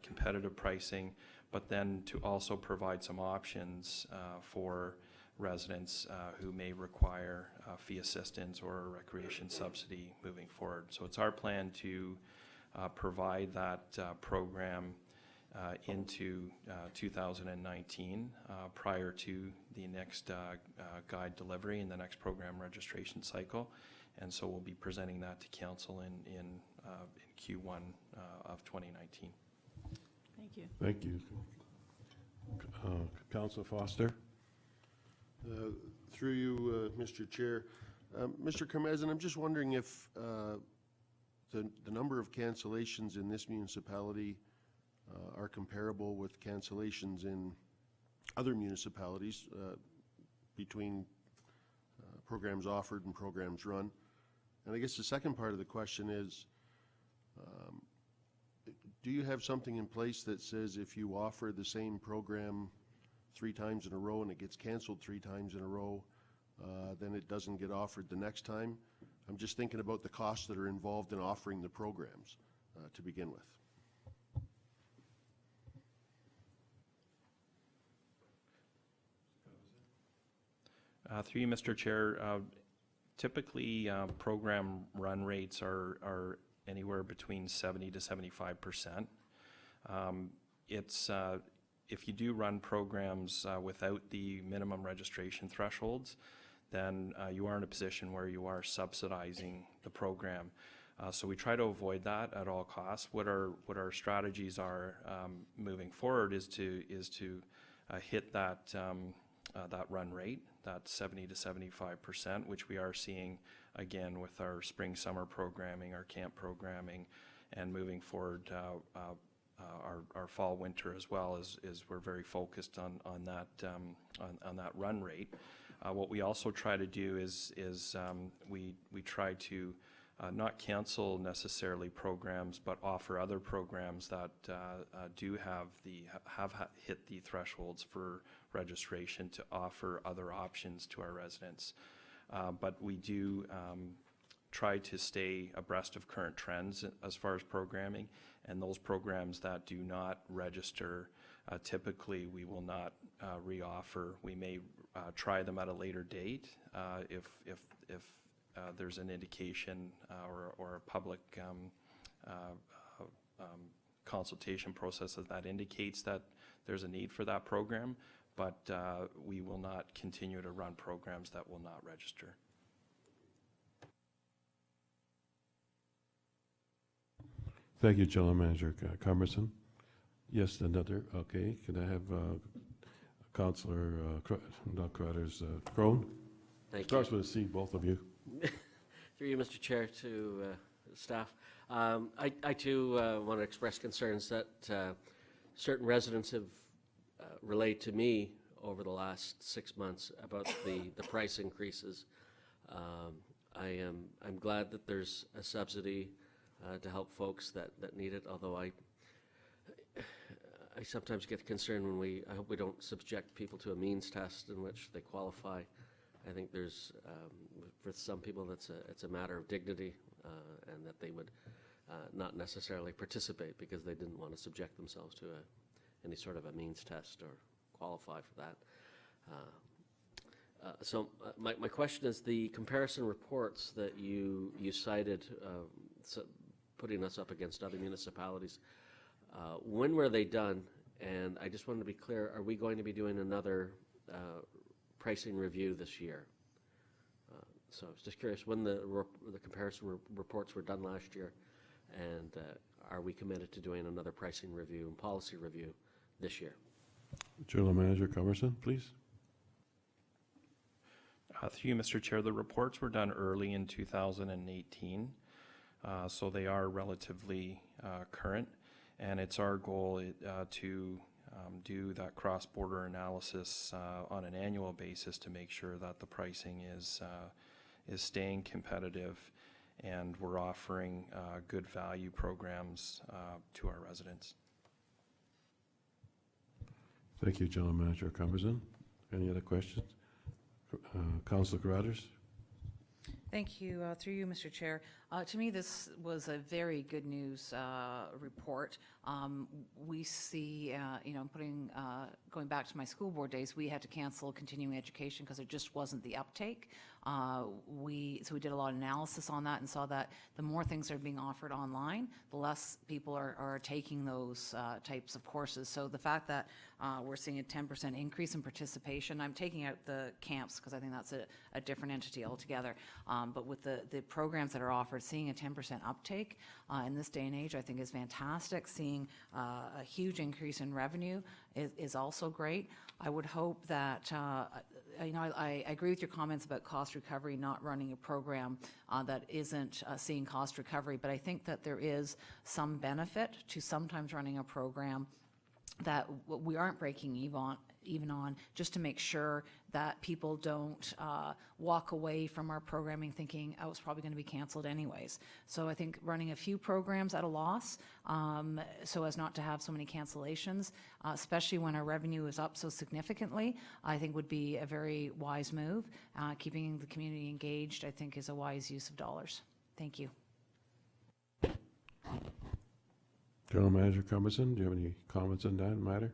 competitive pricing, but then to also provide some options for residents who may require fee assistance or recreation subsidy moving forward. So it's our plan to provide that program into 2019 prior to the next guide delivery and the next program registration cycle. And so we'll be presenting that to Council in Q1 of 2019. Thank you. Thank you. Councillor Foster? Through you, Mr. Chair. Mr. Karmazin, I'm just wondering if the number of cancellations in this municipality are comparable with cancellations in other municipalities between programs offered and programs run. And I guess the second part of the question is, do you have something in place that says if you offer the same program 3 times in a row and it gets canceled 3 times in a row, then it doesn't get offered the next time? I'm just thinking about the costs that are involved in offering the programs to begin with. Through you, Mr. Chair, typically program run rates are anywhere between 70 to 75%. If you do run programs without the minimum registration thresholds, then you are in a position where you are subsidizing the program. So we try to avoid that at all costs. What our strategies are moving forward is to hit that run rate, that 70 to 75%, which we are seeing again with our spring-summer programming, our camp programming, and moving forward our fall-winter as well, is we're very focused on that run rate. What we also try to do is we try to not cancel necessarily programs, but offer other programs that have hit the thresholds for registration, to offer other options to our residents. But we do try to stay abreast of current trends as far as programming, and those programs that do not register, typically we will not reoffer. We may try them at a later date if there's an indication or a public consultation process that indicates that there's a need for that program, but we will not continue to run programs that will not register. Thank you, General Manager Carmerson. Yes, another. Okay, can I have Councillor Crone? Thank Starts you. with a C, both of you. Through you, Mr. Chair, to staff. I too want to express concerns that certain residents have relayed to me over the last 6 months about the price increases. I'm glad that there's a subsidy to help folks that need it, although I sometimes get concerned when I hope we don't subject people to a means test in which they qualify. I think there's, for some people, it's a matter of dignity, and that they would not necessarily participate because they didn't want to subject themselves to any sort of a means test or qualify for that. So my question is, the comparison reports that you cited, putting us up against other municipalities, when were they done? And I just wanted to be clear, are we going to be doing another pricing review this year? So I was just curious when the comparison reports were done last year, and are we committed to doing another pricing review and policy review this year? General Manager Comerson, please. Through you, Mr. Chair, the reports were done early in 2018, so they are relatively current, and it's our goal to do that cross-border analysis on an annual basis to make sure that the pricing is staying competitive and we're offering good value programs to our residents. Thank you, General Manager Comerson. Any other questions? Councilor Carruthers? Thank you. Through you, Mr. Chair. To me, this was a very good news report. We see, going back to my school board days, we had to cancel continuing education because there just wasn't the uptake. So we did a lot of analysis on that and saw that the more things are being offered online, the less people are taking those types of courses. So the fact that we're seeing a 10% increase in participation, I'm taking out the camps because I think that's a different entity altogether. But with the programs that are offered, seeing a 10% uptake in this day and age, I think is fantastic. Seeing a huge increase in revenue is also great. I would hope that, I agree with your comments about cost recovery, not running a program that isn't seeing cost recovery, but I think that there is some benefit to sometimes running a program that we aren't breaking even on, just to make sure that people don't walk away from our programming thinking, oh, it's probably going to be canceled anyways. So I think running a few programs at a loss so as not to have so many cancellations, especially when our revenue is up so significantly, I think would be a very wise move. Keeping the community engaged, I think, is a wise use of dollars. Thank you. General Manager Comerson, do you have any comments on that matter?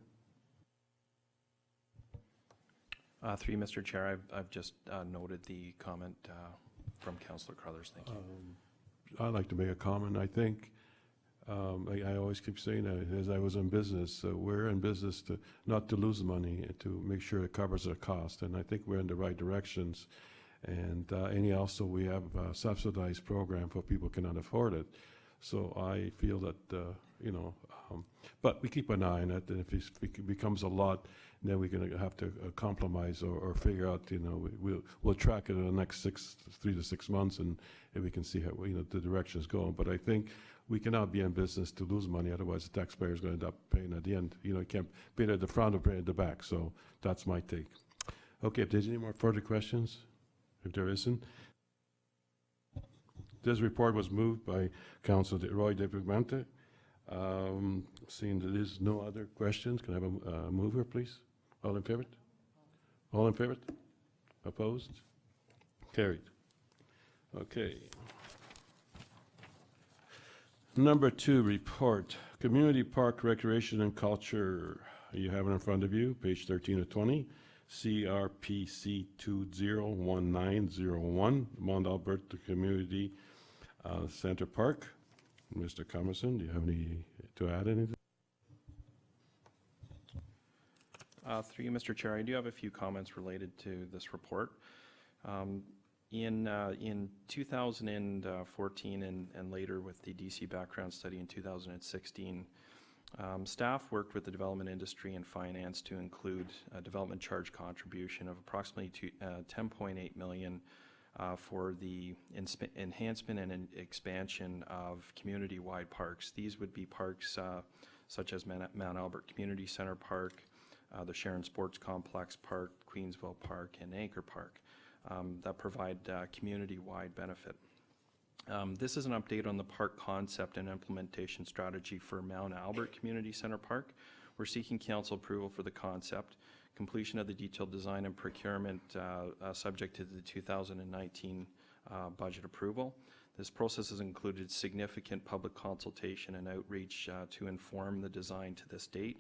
Through you, Mr. Chair, I've just noted the comment from Councillor Carruthers. Thank you. I'd like to make a comment. I think, I always keep saying that as I was in business, we're in business not to lose money, and to make sure it covers our cost. And I think we're in the right directions. And also we have a subsidized program for people who cannot afford it. So I feel that, but we keep an eye on it, and if it becomes a lot, then we're going to have to compromise or figure out, we'll track it in the next 3 to 6 months, and we can see how, the direction is going. But I think we cannot be in business to lose money, otherwise the taxpayer is going to end up paying at the end. You can't pay it at the front or pay it at the back. So that's my take. Okay, if there's any more further questions, if there isn't. This report was moved by Councilor Roy DePigmente. Seeing that there's no other questions, can I have a mover, please? All in favor? All in favor? Opposed? Carried. Okay. Number 2, report. Community Park Recreation and Culture. You have it in front of you, page 13 of 20. CRPC 201901, Mount Alberta Community Center Park. Mr. Comerson, do you have any to add anything? Through you, Mr. Chair, I do have a few comments related to this report. In 2014 and later with the DC background study in 2016, staff worked with the development industry and finance to include a development charge contribution of approximately $10.8 million for the enhancement and expansion of community-wide parks. These would be parks such as Mount Albert Community Center Park, the Sharon Sports Complex Park, Queensville Park, and Anchor Park that provide community-wide benefit. This is an update on the park concept and implementation strategy for Mount Albert Community Center Park. We're seeking council approval for the concept, completion of the detailed design and procurement subject to the 2019 budget approval. This process has included significant public consultation and outreach to inform the design to this date.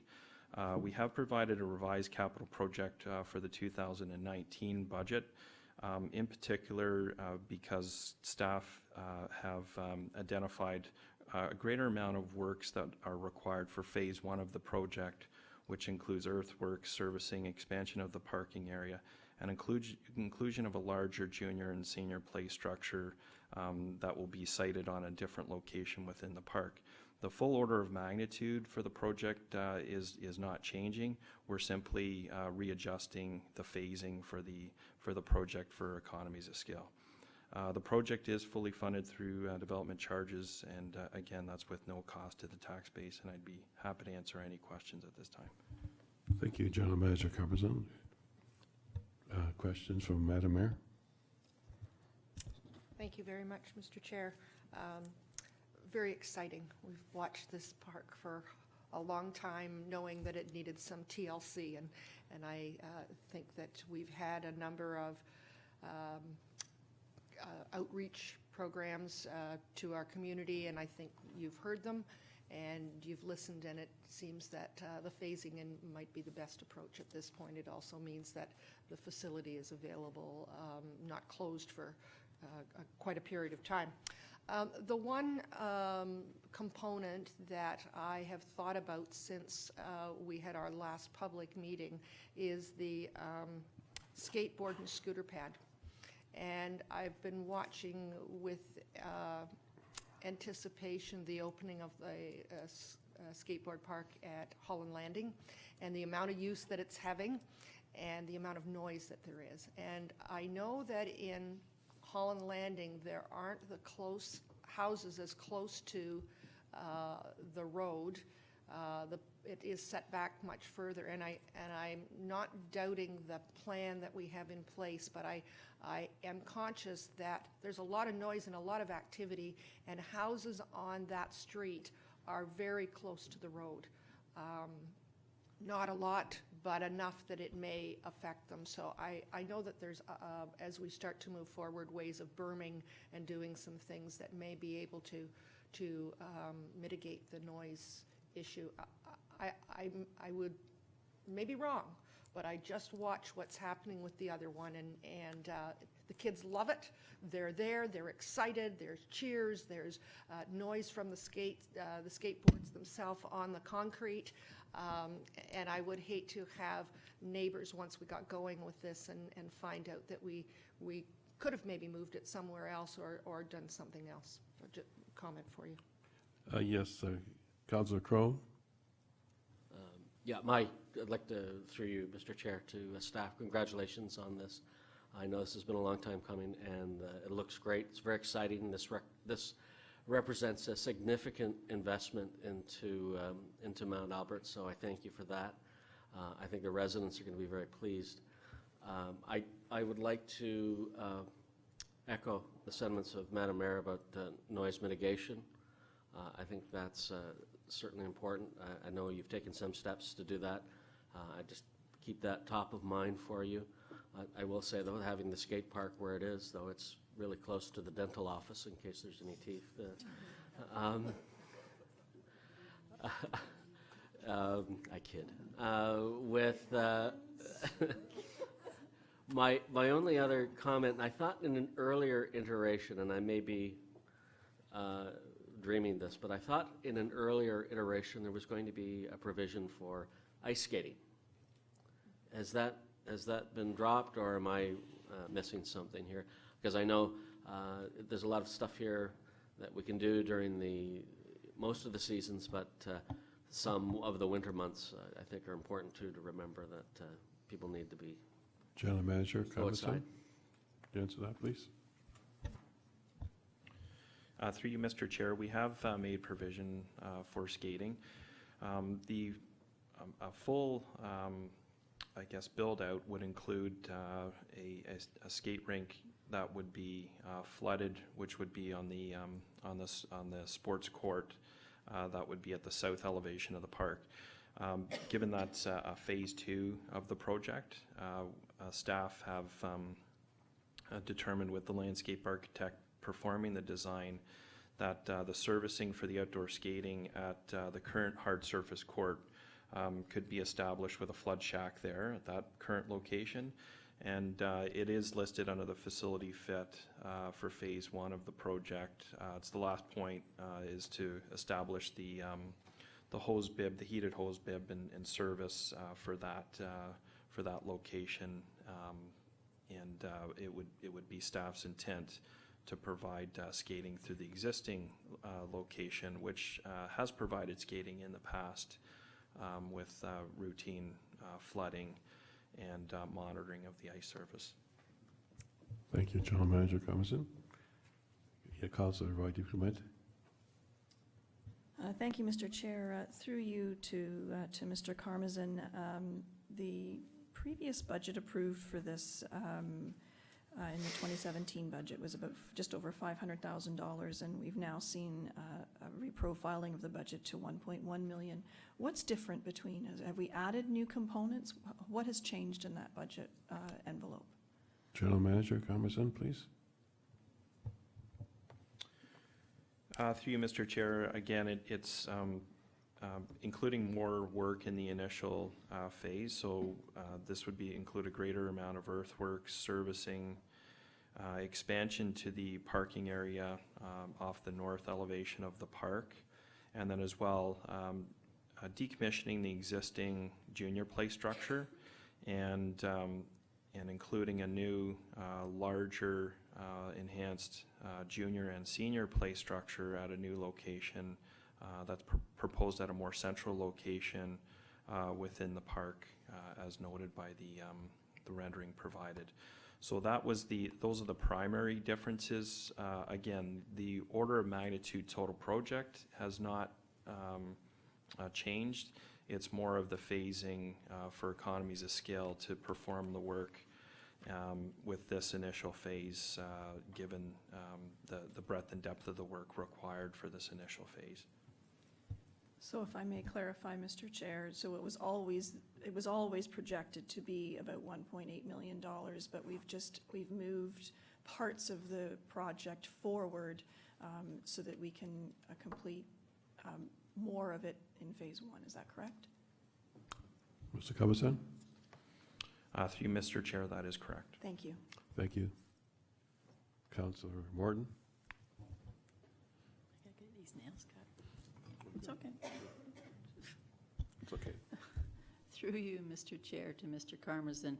We have provided a revised capital project for the 2019 budget, in particular because staff have identified a greater amount of works that are required for phase 1 of the project, which includes earthworks, servicing, expansion of the parking area, and inclusion of a larger junior and senior play structure that will be sited on a different location within the park. The full order of magnitude for the project is not changing. We're simply readjusting the phasing for the project for economies of scale. The project is fully funded through development charges, and again, that's with no cost to the tax base, and I'd be happy to answer any questions at this time. Thank you, General Manager Carbazon. Questions from Madam Mayor? Thank you very much, Mr. Chair. Very exciting. We've watched this park for a long time, knowing that it needed some TLC, and I think that we've had a number of outreach programs to our community, and I think you've heard them and you've listened, and it seems that the phasing in might be the best approach at this point. It also means that the facility is available, not closed for quite a period of time. The one component that I have thought about since we had our last public meeting is the skateboard and scooter pad. And I've been watching with anticipation the opening of the skateboard park at Holland Landing and the amount of use that it's having and the amount of noise that there is. And I know that in Holland Landing there aren't the close houses as close to the road. It is set back much further, and I'm not doubting the plan that we have in place, but I am conscious that there's a lot of noise and a lot of activity, and houses on that street are very close to the road. Not a lot, but enough that it may affect them. So I know that there's, as we start to move forward, ways of berming and doing some things that may be able to mitigate the noise issue. I would may be wrong, but I just watch what's happening with the other one, and the kids love it. They're there, they're excited, there's cheers, there's noise from the skateboards themselves on the concrete, and I would hate to have neighbors, once we got going with this, and find out that we could have maybe moved it somewhere else or done something else. Just comment for you. Yes, Councilor Crone. Yeah, I'd like to, through you, Mr. Chair, to staff, congratulations on this. I know this has been a long time coming, and it looks great. It's very exciting. This represents a significant investment into Mount Albert, so I thank you for that. I think the residents are going to be very pleased. I would like to echo the sentiments of Madam Mayor about noise mitigation. I think that's certainly important. I know you've taken some steps to do that. I just keep that top of mind for you. I will say, though, having the skate park where it is, though it's really close to the dental office in case there's any teeth. I kid. My only other comment, I thought in an earlier iteration, and I may be dreaming this, but I thought in an earlier iteration there was going to be a provision for ice skating. Has that been dropped, or am I missing something here? Because I know there's a lot of stuff here that we can do during most of the seasons, but some of the winter months I think are important too, to remember that people need to be General Manager outside. Answer that, please. Through you, Mr. Chair, we have made provision for skating. A full I guess, build-out would include a skate rink that would be flooded, which would be on the sports court that would be at the south elevation of the park. Given that's phase 2 of the project, staff have determined with the landscape architect performing the design that the servicing for the outdoor skating at the current hard surface court could be established with a flood shack there at that current location. And it is listed under the facility fit for phase 1 of the project. It's the last point is to establish the hose bib, the heated hose bib and service for that location. And it would be staff's intent to provide skating through the existing location, which has provided skating in the past with routine flooding and monitoring of the ice surface. Thank you, General Manager Carmazin. Yeah, Councillor Roy DuPree. Thank you, Mr. Chair. Through you to Mr. Karmazin, the previous budget approved for this in the 2017 budget was about just over $500,000, and we've now seen a reprofiling of the budget to $1.1 million. What's different between? Have we added new components? What has changed in that budget envelope? General Manager Carmazin, please. Through you, Mr. Chair, again, it's including more work in the initial phase. So this would include a greater amount of earthworks, servicing, expansion to the parking area off the north elevation of the park, and then as well decommissioning the existing junior play structure and including a new larger enhanced junior and senior play structure at a new location that's proposed at a more central location within the park, as noted by the rendering provided. So those are the primary differences. Again, the order of magnitude total project has not changed. It's more of the phasing for economies of scale to perform the work with this initial phase, given the breadth and depth of the work required for this initial phase. So if I may clarify, Mr. Chair, so it was always projected to be about $1.8 million, but we've moved parts of the project forward so that we can complete more of it in phase 1. Is that correct? Mr. Carmazin? Through you, Mr. Chair, that is correct. Thank you. Thank you. Councillor Morton? I gotta get these nails cut. It's okay. It's okay. Through you, Mr. Chair, to Mr. Karmazin.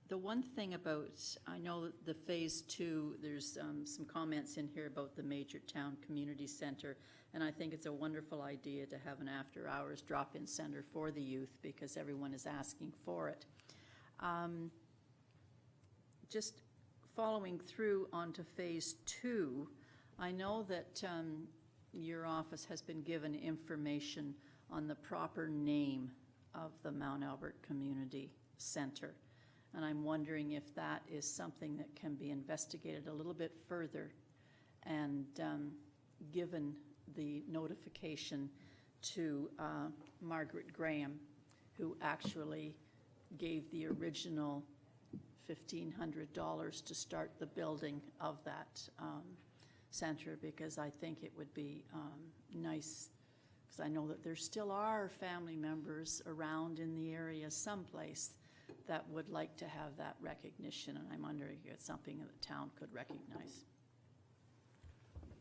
The one thing about, I know that the phase 2, there's some comments in here about the Major Town Community Center, and I think it's a wonderful idea to have an after-hours drop-in center for the youth because everyone is asking for it. Just following through onto phase 2, I know that your office has been given information on the proper name of the Mount Albert Community Center. And I'm wondering if that is something that can be investigated a little bit further and given the notification to Margaret Graham, who actually gave the original $1,500 to start the building of that center, because I think it would be nice, because I know that there still are family members around in the area someplace that would like to have that recognition, and I'm wondering if it's something that the town could recognize.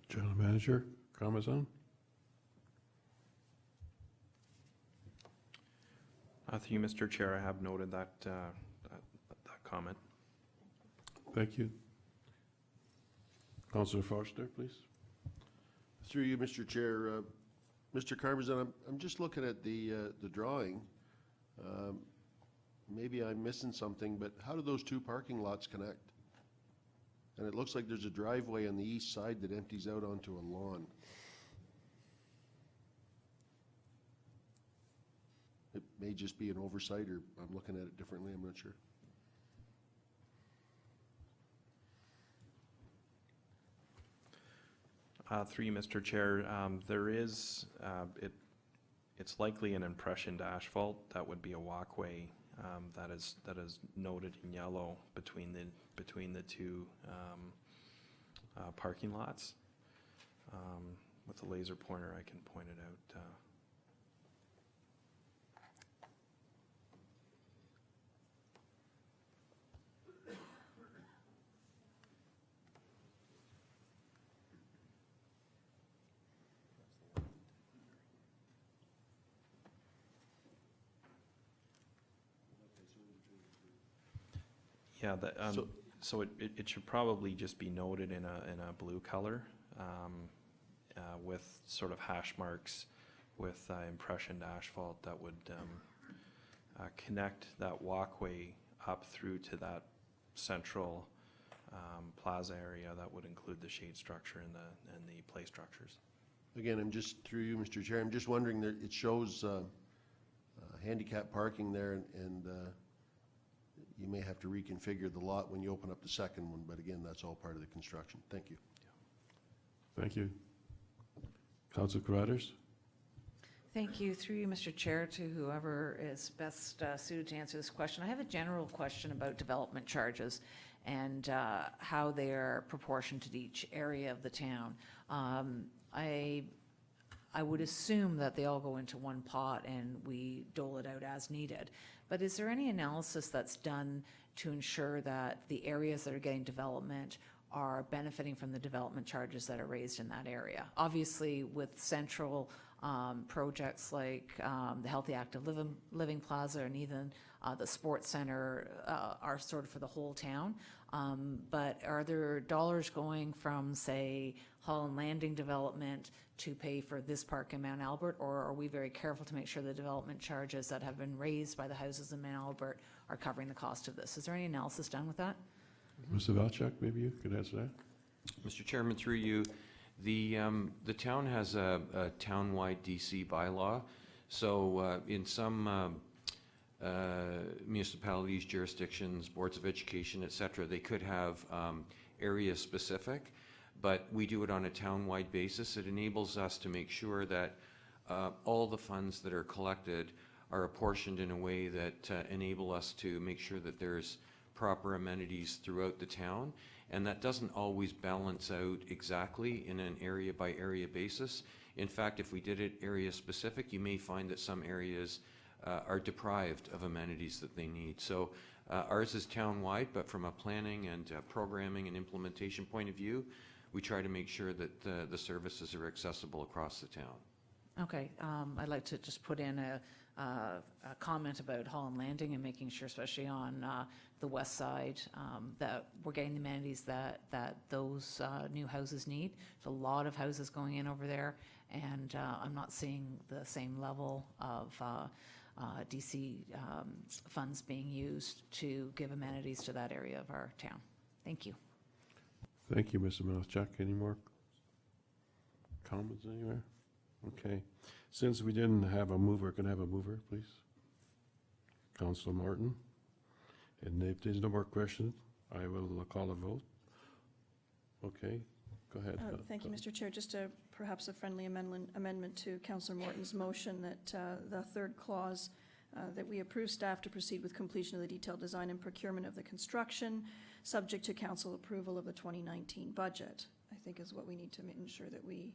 General Manager Carmazin? Through you, Mr. Chair, I have noted that comment. Thank you. Councillor Forster, please. Through you, Mr. Chair, Mr. Carmazin, I'm just looking at the drawing. Maybe I'm missing something, but how do those two parking lots connect? And it looks like there's a driveway on the east side that empties out onto a lawn. may just be an oversight, or I'm looking at it differently, I'm not sure. Through you, Mr. Chair, there is, it's likely an impressioned asphalt. That would be a walkway that is noted in yellow between the two parking lots. With a laser pointer, I can point it out. Yeah, so it should probably just be noted in a blue color with sort of hash marks with impressioned asphalt that would connect that walkway up through to that central plaza area that would include the shade structure and the play structures. Again, I'm just, through you, Mr. Chair, I'm just wondering that it shows handicap parking there, and you may have to reconfigure the lot when you open up the second one, but again, that's all part of the construction. Thank you. Thank you. Councilor Carruthers? Thank you. Through you, Mr. Chair, to whoever is best suited to answer this question. I have a general question about development charges and how they are proportioned to each area of the town. I would assume that they all go into one pot and we dole it out as needed. But is there any analysis that's done to ensure that the areas that are getting development are benefiting from the development charges that are raised in that area? Obviously, with central projects like the Healthy Active Living Plaza and even the Sports Center are sort of for the whole town. But are there dollars going from, say, Holland Landing development to pay for this park in Mount Albert, or are we very careful to make sure the development charges that have been raised by the houses in Mount Albert are covering the cost of this? Is there any analysis done with that? Mr. Valchak, maybe you could answer that? Mr. Chairman, through you, the town has a town-wide DC bylaw. So in some municipalities, jurisdictions, boards of education, et cetera, they could have area specific, but we do it on a town-wide basis. It enables us to make sure that all the funds that are collected are apportioned in a way that enable us to make sure that there's proper amenities throughout the town, and that doesn't always balance out exactly in an area by area basis. In fact, if we did it area specific, you may find that some areas are deprived of amenities that they need. So ours is town-wide, but from a planning and programming and implementation point of view, we try to make sure that the services are accessible across the town. Okay, I'd like to just put in a comment about Holland Landing and making sure, especially on the west side, that we're getting the amenities that those new houses need. There's a lot of houses going in over there, and I'm not seeing the same level of DC funds being used to give amenities to that area of our town. Thank you. Thank you, Mr. Valchak. Any more comments anywhere? Okay. Since we didn't have a mover, can I have a mover, please? Councilor Martin. And if there's no more questions, I will call a vote. Okay, go ahead. Thank you, Mr. Chair. Just perhaps a friendly amendment to Councillor Morton's motion that the third clause, that we approve staff to proceed with completion of the detailed design and procurement of the construction, subject to council approval of the 2019 budget, I think is what we need to ensure that we,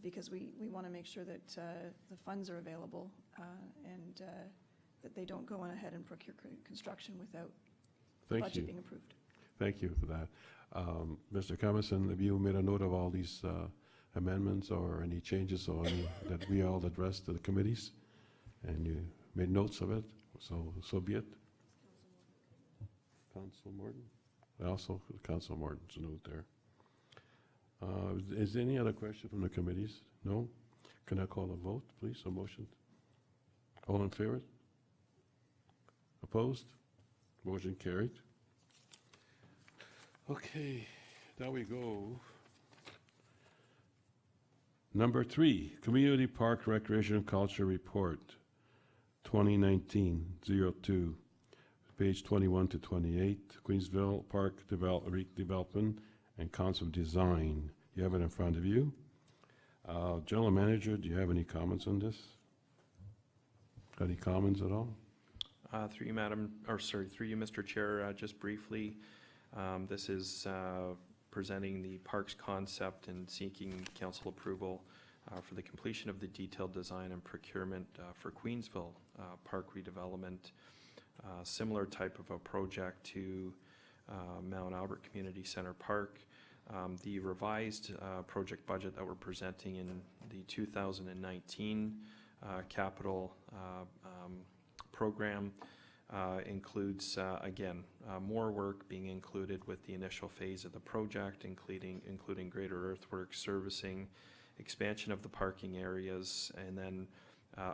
because we want to make sure that the funds are available and that they don't go on ahead and procure construction without the budget being approved. Thank you for that. Mr. Comison, have you made a note of all these amendments or any changes or any that we all addressed to the committees? And you made notes of it, so be it. Council Morton? Also, Council Morton's note there. Is there any other question from the committees? No? Can I call a vote, please, a motion? All in favor? Opposed? Motion carried. Okay, now we go. Number 3, Community Park Recreation Culture Report. 2019-02, page 21 to 28, Queensville Park Redevelopment and Concept Design. You have it in front of you. General Manager, do you have any comments on this? Any comments at all? Through you, Mr. Chair, just briefly, this is presenting the parks concept and seeking council approval for the completion of the detailed design and procurement for Queensville Park redevelopment. Similar type of a project to Mount Albert Community Center Park. The revised project budget that we're presenting in the 2019 capital program includes, again, more work being included with the initial phase of the project, including greater earthwork servicing, expansion of the parking areas, and then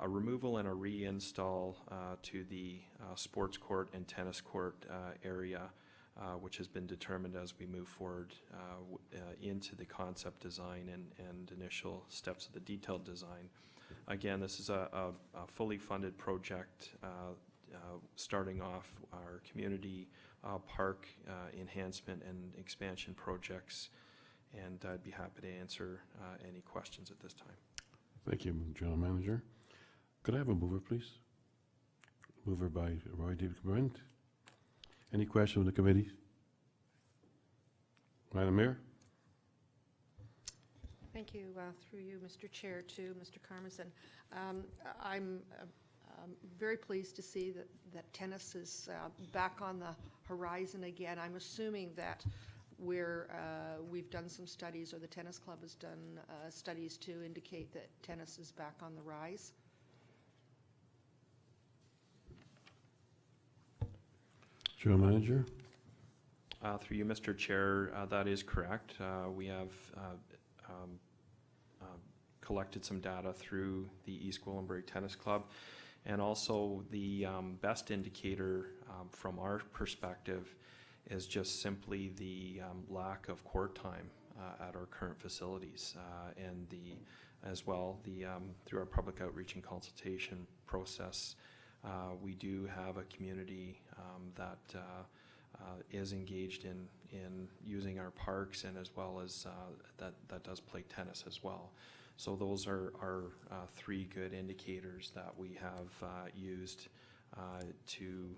a removal and a reinstall to the sports court and tennis court area, which has been determined as we move forward into the concept design and initial steps of the detailed design. Again, this is a fully funded project starting off our community park enhancement and expansion projects, and I'd be happy to answer any questions at this time. Thank you, General Manager. Could I have a mover, please? Mover by Roy David Brent. Any questions from the committee? Madam Mayor? Thank you, through you, Mr. Chair, to Mr. Carmison. I'm very pleased to see that tennis is back on the horizon again. I'm assuming that we've done some studies, or the tennis club has done studies to indicate that tennis is back on the rise. General Manager? Through you, Mr. Chair, that is correct. We have collected some data through the East Gwillimbury Tennis Club, and also the best indicator from our perspective is just simply the lack of court time at our current facilities, and as well through our public outreach and consultation process. We do have a community that is engaged in using our parks, and as well as that does play tennis as well. So those are three good indicators that we have used to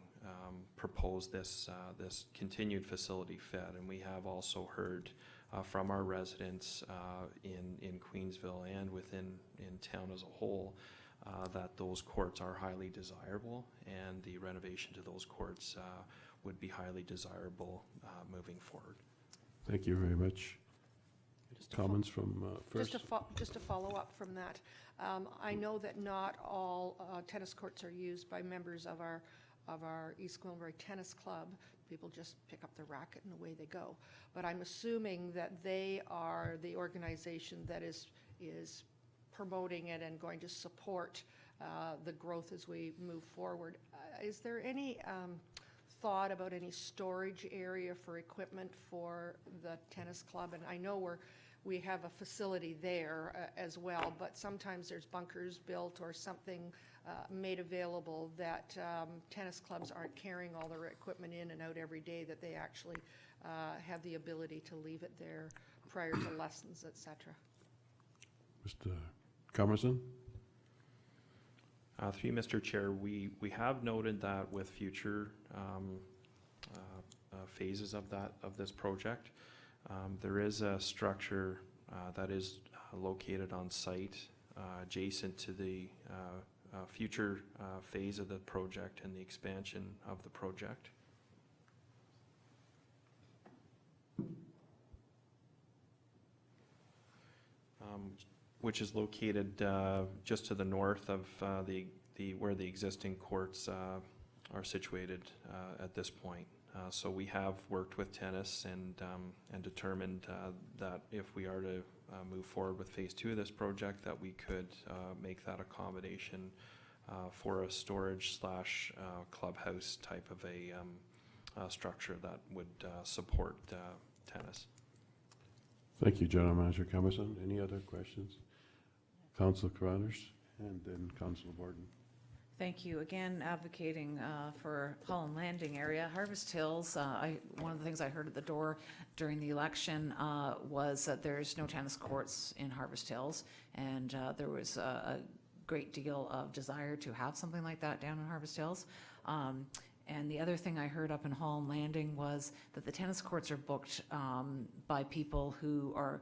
propose this continued facility fit. And we have also heard from our residents in Queensville and within town as a whole that those courts are highly desirable, and the renovation to those courts would be highly desirable moving forward. Thank you very much. Comments from first? Just to follow up from that, I know that not all tennis courts are used by members of our East Gwillimbury Tennis Club. People just pick up the racket and away they go. But I'm assuming that they are the organization that is promoting it and going to support the growth as we move forward. Is there any thought about any storage area for equipment for the tennis club? And I know we have a facility there as well, but sometimes there's bunkers built or something made available that tennis clubs aren't carrying all their equipment in and out every day, that they actually have the ability to leave it there prior to lessons, etc. Mr. Carmison? Through you, Mr. Chair, we have noted that with future phases of this project, there is a structure that is located on site adjacent to the future phase of the project and the expansion of the project. Which is located just to the north of where the existing courts are situated at this point. So we have worked with tennis and determined that if we are to move forward with phase 2 of this project, that we could make that accommodation for a storage / clubhouse type of a structure that would support tennis. Thank you, General Manager Carmison. Any other questions? Councilor Carruthers, and then Councilor Borden. Thank you. Again, advocating for Holland Landing area. Harvest Hills, one of the things I heard at the door during the election was that there's no tennis courts in Harvest Hills, and there was a great deal of desire to have something like that down in Harvest Hills. And the other thing I heard up in Holland Landing was that the tennis courts are booked by people who are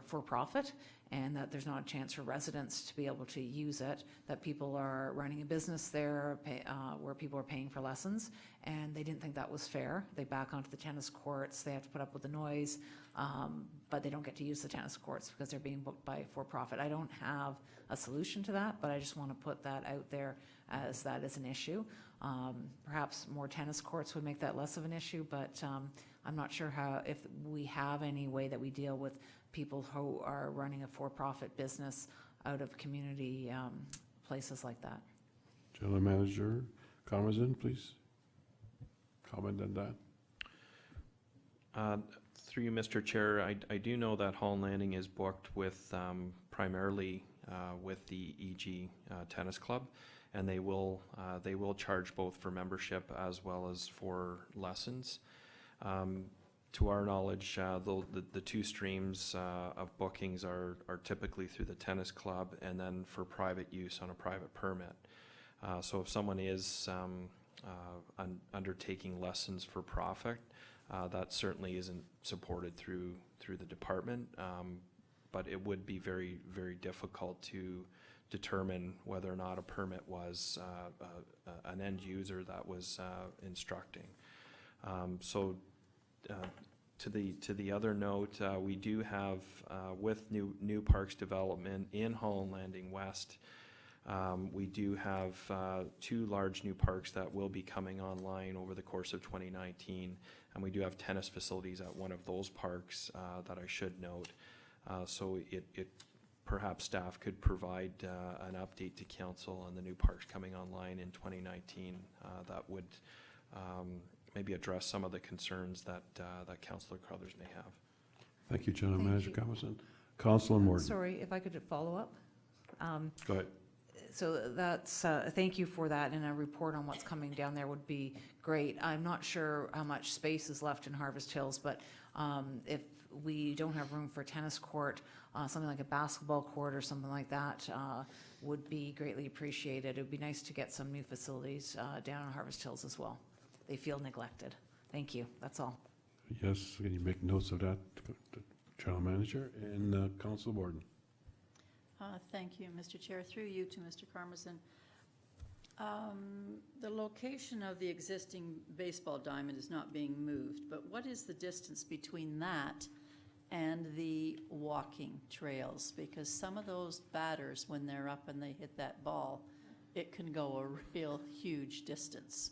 for profit, and that there's not a chance for residents to be able to use it, that people are running a business there where people are paying for lessons, and they didn't think that was fair. They back onto the tennis courts, they have to put up with the noise, but they don't get to use the tennis courts because they're being booked by for-profit. I don't have a solution to that, but I just want to put that out there as that is an issue. Perhaps more tennis courts would make that less of an issue, but I'm not sure if we have any way that we deal with people who are running a for-profit business out of community places like that. General Manager Carmazin, please. Comment on that. Through you, Mr. Chair, I do know that Holland Landing is booked with primarily with the EG Tennis Club, and they will charge both for membership as well as for lessons. To our knowledge, the two streams of bookings are typically through the tennis club and then for private use on a private permit. So if someone is undertaking lessons for profit, that certainly isn't supported through the department, but it would be very, very difficult to determine whether or not a permit was an end user that was instructing. To the other note, we do have with new parks development in Holland Landing West, we do have 2 large new parks that will be coming online over the course of 2019, and we do have tennis facilities at one of those parks that I should note. So it perhaps staff could provide an update to council on the new parks coming online in 2019 that would maybe address some of the concerns that Councillor Crothers may have. Thank you, General Thank Manager you. Carmazin. Councillor Morton. Sorry, if I could follow up? Go ahead. So that's, thank you for that, and a report on what's coming down there would be great. I'm not sure how much space is left in Harvest Hills, but if we don't have room for a tennis court, something like a basketball court or something like that would be greatly appreciated. It would be nice to get some new facilities down in Harvest Hills as well. They feel neglected. Thank you. That's all. Yes, can you make notes of that, General Manager? And Councillor Morton. Thank you, Mr. Chair. Through you to Mr. Carmazin. The location of the existing baseball diamond is not being moved, but what is the distance between that and the walking trails? Because some of those batters, when they're up and they hit that ball, it can go a real huge distance.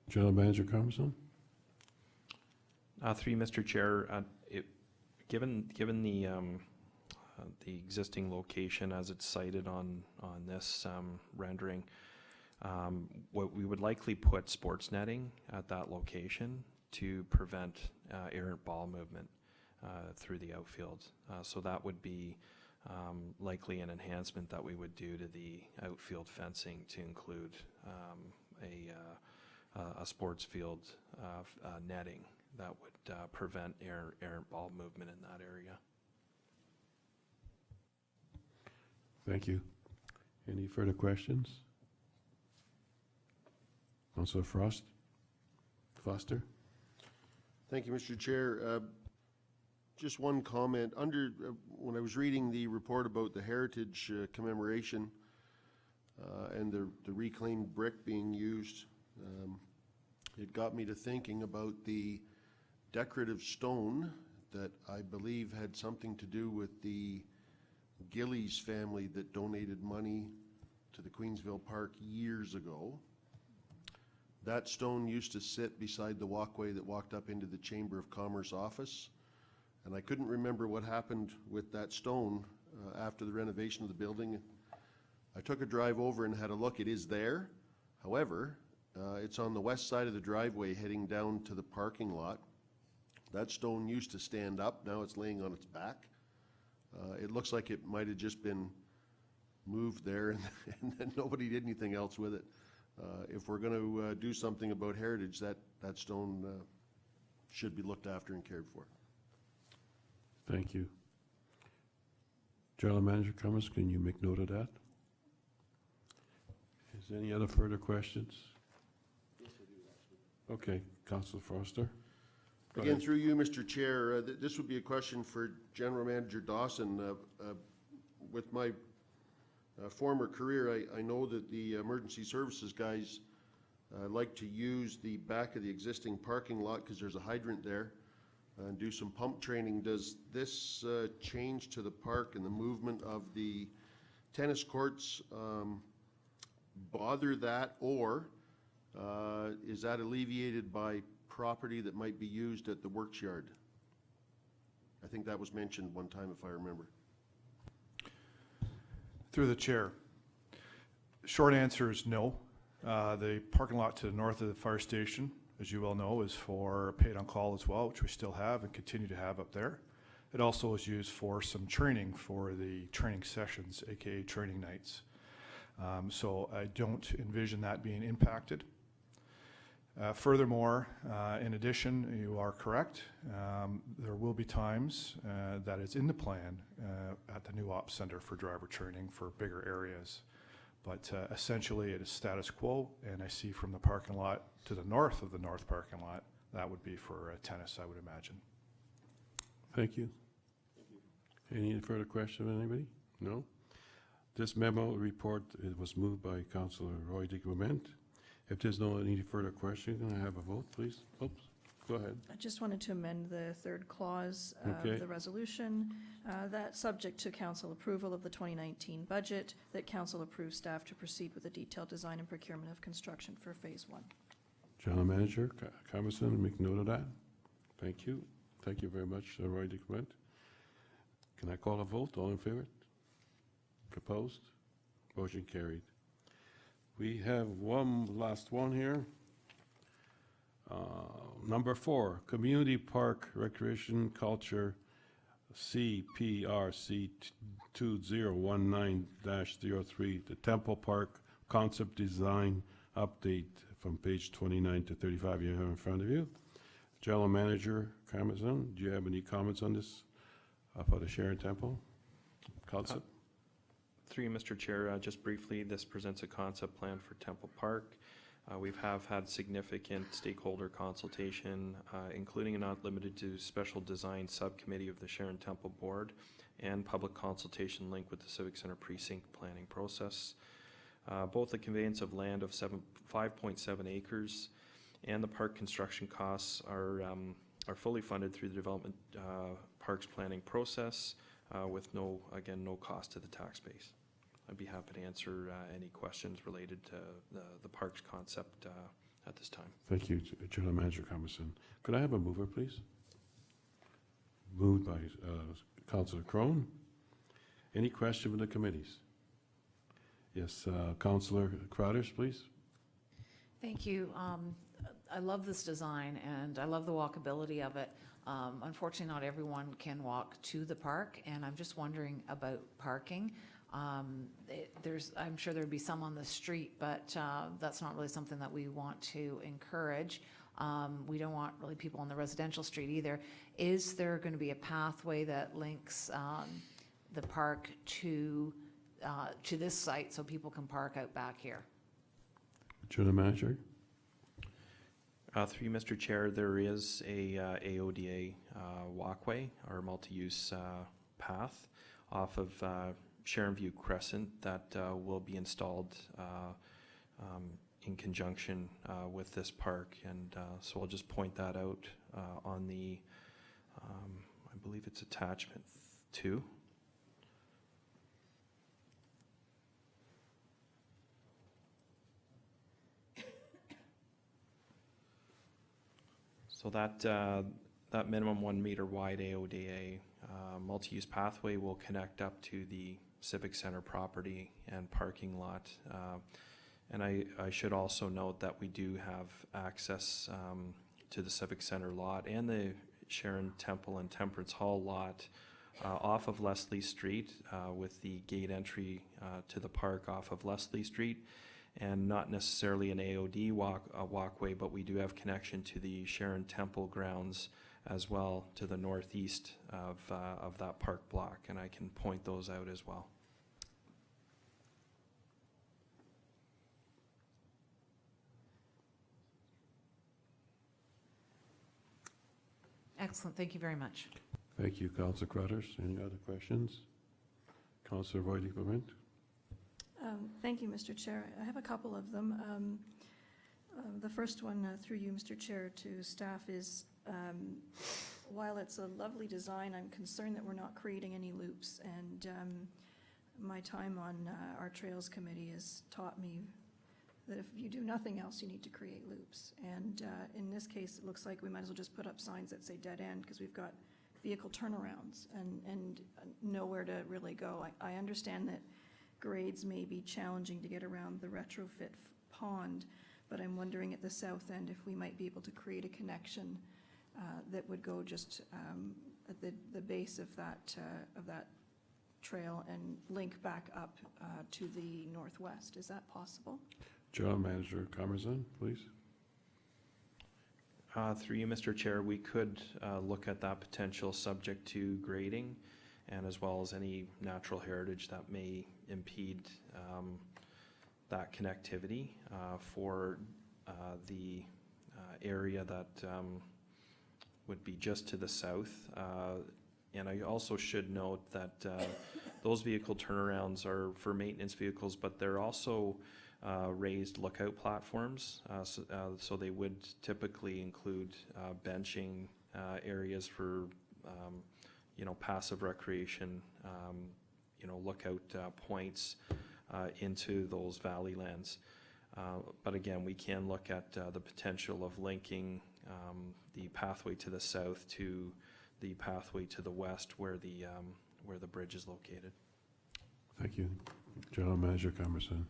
General Manager Carmazin. Through you, Mr. Chair, given the existing location as it's cited on this rendering, what we would likely put sports netting at that location to prevent errant ball movement through the outfield. So that would be likely an enhancement that we would do to the outfield fencing to include a sports field netting that would prevent errant ball movement in that area. Thank you. Any further questions? Councillor Foster. Thank you, Mr. Chair. Just one comment. When I was reading the report about the heritage commemoration and the reclaimed brick being used, it got me to thinking about the decorative stone that I believe had something to do with the Gillies family that donated money to the Queensville Park years ago. That stone used to sit beside the walkway that walked up into the Chamber of Commerce office, and I couldn't remember what happened with that stone after the renovation of the building. I took a drive over and had a look. It is there. However, it's on the west side of the driveway heading down to the parking lot. That stone used to stand up. Now it's laying on its back. It looks like it might have just been moved there and then nobody did anything else with it. If we're going to do something about heritage, that stone should be looked after and cared for. Thank you. General Manager comments, can you make note of that? Is there any other further questions? Okay, Councilor Foster. Go Again, ahead. through you, Mr. Chair, this would be a question for General Manager Dawson. With my former career, I know that the emergency services guys like to use the back of the existing parking lot because there's a hydrant there and do some pump training. Does this change to the park and the movement of the tennis courts bother that, or is that alleviated by property that might be used at the works yard? I think that was mentioned one time, if I remember. Through the chair. Short answer is no. The parking lot to the north of the fire station, as you well know, is for paid on call as well, which we still have and continue to have up there. It also is used for some training for the training sessions, aka training nights. So I don't envision that being impacted. Furthermore, in addition, you are correct. There will be times that it's in the plan at the new ops center for driver training for bigger areas. But essentially it is status quo, and I see from the parking lot to the north of the north parking lot, that would be for tennis, I would imagine. Thank you. Any further question of anybody? No? This memo report, it was moved by Councillor Roy DeClement. If there's no any further question, can I have a vote, please? Oops, go ahead. I just wanted to amend the third clause Okay. of the resolution, that subject to council approval of the 2019 budget, that council approves staff to proceed with the detailed design and procurement of construction for phase 1. General Manager Carmison, make note of that. Thank you. Thank you very much, Roy DeClement. Can I call a vote? All in favor? Opposed? Motion carried. We have one last one here. Number 4, Community Park Recreation Culture CPRC 2019-03, the Temple Park Concept Design Update from page 29 to 35 you have in front of you. General Manager Carmazon, do you have any comments on this for the Sharon Temple concept? Through you, Mr. Chair, just briefly, this presents a concept plan for Temple Park. We have had significant stakeholder consultation, including and not limited to special design subcommittee of the Sharon Temple Board and public consultation linked with the Civic Center precinct planning process. Both the conveyance of land of 5.7 acres and the park construction costs are fully funded through the development parks planning process with no cost to the tax base. I'd be happy to answer any questions related to the parks concept at this time. Thank you, General Manager Carmazon. Could I have a mover, please? Moved by Councillor Crone. Any question from the committees? Yes, Councillor Crowders, please. Thank you. I love this design and I love the walkability of it. Unfortunately, not everyone can walk to the park, and I'm just wondering about parking. I'm sure there'd be some on the street, but that's not really something that we want to encourage. We don't want really people on the residential street either. Is there going to be a pathway that links the park to this site so people can park out back here? General Manager. Through you, Mr. Chair, there is a AODA walkway or multi-use path off of Sharon View Crescent that will be installed in conjunction with this park, and so I'll just point that out on the, I believe it's attachment 2. So that minimum 1 meter wide AODA multi-use pathway will connect up to the Civic Center property and parking lot. And I should also note that we do have access to the Civic Center lot and the Sharon Temple and Temperance Hall lot off of Leslie Street with the gate entry to the park off of Leslie Street, and not necessarily an AOD walkway, but we do have connection to the Sharon Temple grounds as well to the northeast of that park block, and I can point those out as well. Excellent, thank you very much. Thank you, Councillor Cruthers. Any other questions? Councillor Voidy-Clement? Thank you, Mr. Chair. I have a couple of them. The first one, through you, Mr. Chair, to staff is, while it's a lovely design, I'm concerned that we're not creating any loops. And my time on our Trails Committee has taught me that if you do nothing else, you need to create loops. And in this case, it looks like we might as well just put up signs that say dead end, because we've got vehicle turnarounds and nowhere to really go. I understand that grades may be challenging to get around the retrofit pond, but I'm wondering at the south end if we might be able to create a connection that would go just at the base of that trail and link back up to the northwest. Is that possible? General Manager Carmazon, please. Through you, Mr. Chair, we could look at that potential subject to grading, and as well as any natural heritage that may impede that connectivity for the area that would be just to the south. And I also should note that those vehicle turnarounds are for maintenance vehicles, but they're also raised lookout platforms, so they would typically include benching areas for passive recreation, lookout points into those valley lands. But again, we can look at the potential of linking the pathway to the south to the pathway to the west where the bridge is located. Thank you. General Manager Carmazon.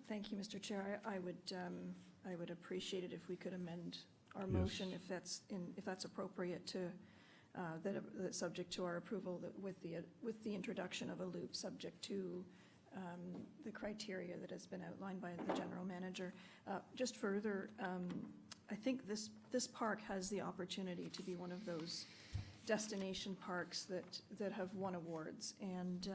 Thank you, Mr. Chair. I would appreciate it if we could amend our motion, if that's appropriate, to that subject to our approval, that with the introduction of a loop, subject to the criteria that has been outlined by the general manager. Just further, I think this park has the opportunity to be one of those destination parks that have won awards, and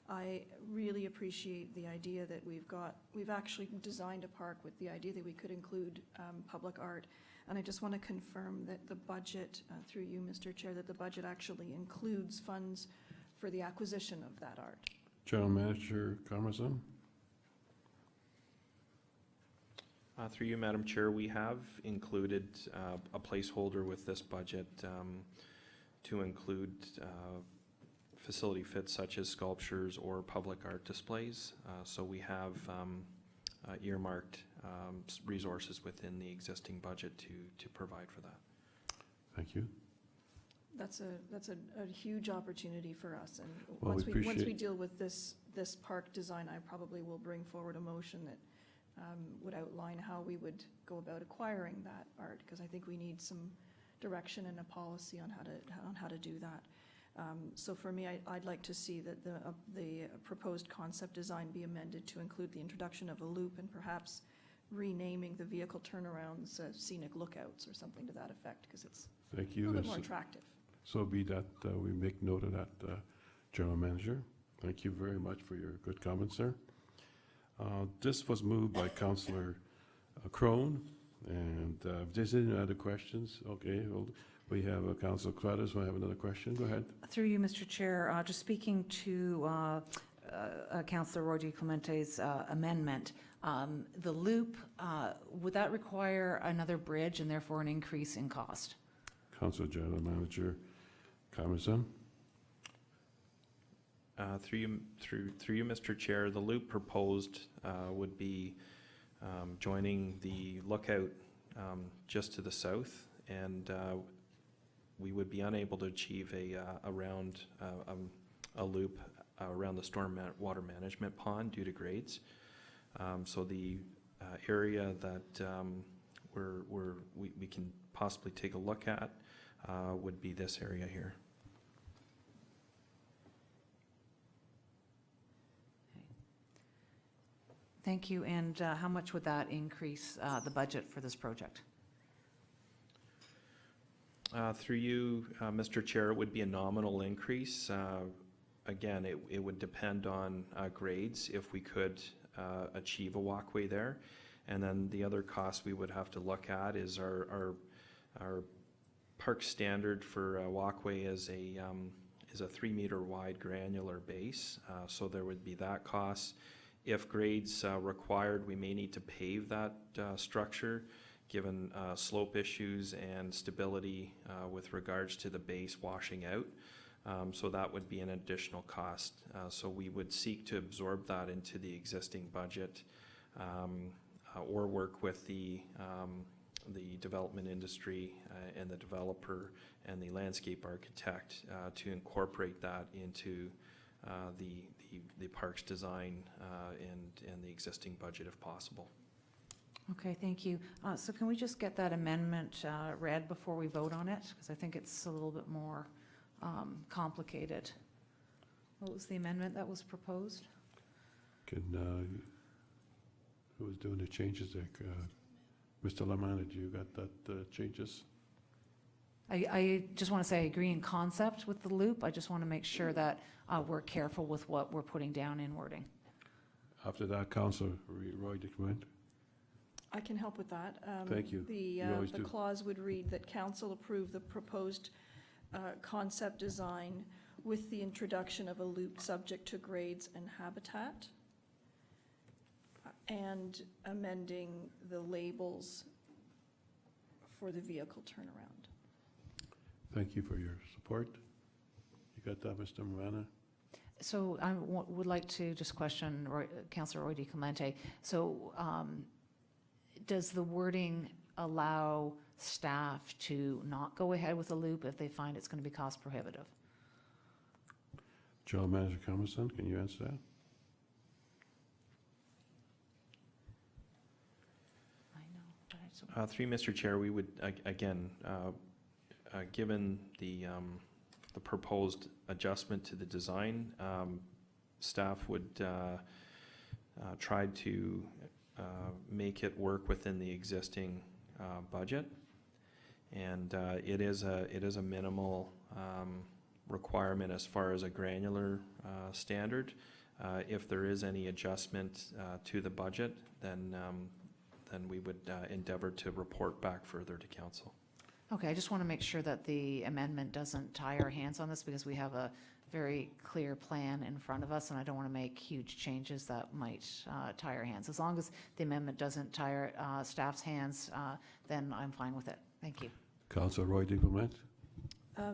I really appreciate the idea that we've actually designed a park with the idea that we could include public art. And I just want to confirm that the budget, through you, Mr. Chair, that the budget actually includes funds for the acquisition of that art. General Manager Carmazon. Through you, Madam Chair, we have included a placeholder with this budget to include facility fits such as sculptures or public art displays. So we have earmarked resources within the existing budget to provide for that. Thank you. That's a huge opportunity for us, and Well, once we we deal with this park design, I probably will bring forward a motion that would outline how we would go about acquiring that art, because I think we need some direction and a policy on how to do that. So for me, I'd like to see that the proposed concept design be amended to include the introduction of a loop and perhaps renaming the vehicle turnarounds scenic lookouts or something to that effect, because it's Thank a you. little bit more attractive. So be that we make note of that, General Manager. Thank you very much for your good comments, sir. This was moved by Councillor Crone, and if there's any other questions, okay, we have Councillor Cruthers. We have another question. Go ahead. Through you, Mr. Chair, just speaking to Councillor Roy D. Clemente's amendment, the loop, would that require another bridge and therefore an increase in cost? Councillor General Manager Carmazon. Through you, Mr. Chair, the loop proposed would be joining the lookout just to the south, and we would be unable to achieve a loop around the storm water management pond due to grades. So the area that we can possibly take a look at would be this area here. Thank you. And how much would that increase the budget for this project? Through you, Mr. Chair, it would be a nominal increase. Again, it would depend on grades, if we could achieve a walkway there. And then the other cost we would have to look at is our park standard for a walkway is a 3-meter wide granular base. So there would be that cost. If grades required, we may need to pave that structure, given slope issues and stability with regards to the base washing out. So that would be an additional cost. So we would seek to absorb that into the existing budget, or work with the development industry and the developer and the landscape architect to incorporate that into the park's design and the existing budget if possible. Okay, thank you. So can we just get that amendment read before we vote on it? Because I think it's a little bit more complicated. What was the amendment that was proposed? Who was doing the changes there? Mr. Lamana, did you got that changes? I just want to say I agree in concept with the loop. I just want to make sure that we're careful with what we're putting down in wording. After that, Councillor Roy DeClement. I can help with that. Thank you. You always The do. clause would read that council approve the proposed concept design with the introduction of a loop subject to grades and habitat, and amending the labels for the vehicle turnaround. Thank you for your support. You got that, Mr. Morana? So I would like to just question Councillor Roy DeClemente. So does the wording allow staff to not go ahead with a loop if they find it's going to be cost prohibitive? General Manager Comerson, can you answer that? Through Mr. Chair, we would, again, given the proposed adjustment to the design, staff would try to make it work within the existing budget. And it is a minimal requirement as far as a granular standard. If there is any adjustment to the budget, then we would endeavor to report back further to council. Okay, I just want to make sure that the amendment doesn't tie our hands on this, because we have a very clear plan in front of us, and I don't want to make huge changes that might tie our hands. As long as the amendment doesn't tie our staff's hands, then I'm fine with it. Thank you. Councillor Roy DeClement.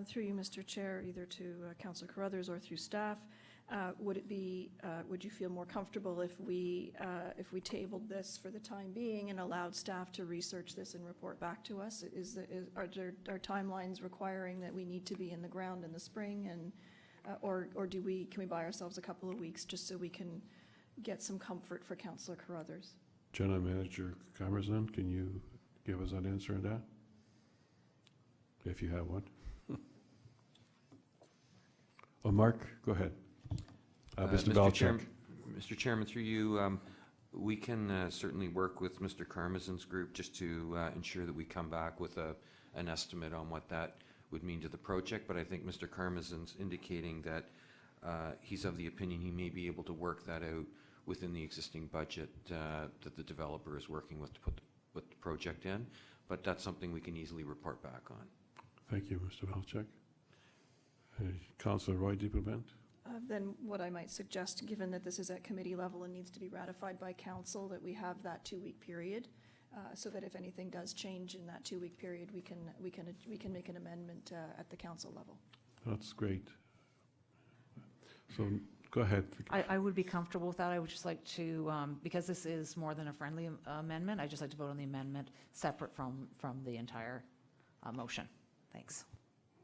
Through you, Mr. Chair, either to Councillor Carruthers or through staff, would you feel more comfortable if we tabled this for the time being and allowed staff to research this and report back to us? Are timelines requiring that we need to be in the ground in the spring, and or can we buy ourselves a couple of weeks just so we can get some comfort for Councillor Carruthers? General Manager Comerson, can you give us an answer on that? If you have one. Oh, Mark, go ahead. Mr. Belchuk. Mr. Chairman, through you, we can certainly work with Mr. Karmazin's group just to ensure that we come back with an estimate on what that would mean to the project. But I think Mr. Karmazin's indicating that he's of the opinion he may be able to work that out within the existing budget that the developer is working with to put the project in. But that's something we can easily report back on. Thank you, Mr. Belchuk. Councillor Roy DeClement. Then what I might suggest, given that this is at committee level and needs to be ratified by council, that we have that 2-week period, so that if anything does change in that 2-week period, we can make an amendment at the council level. That's great. So go ahead. I would be comfortable with that. I would just like to, because this is more than a friendly amendment, I'd just like to vote on the amendment separate from the entire motion. Thanks.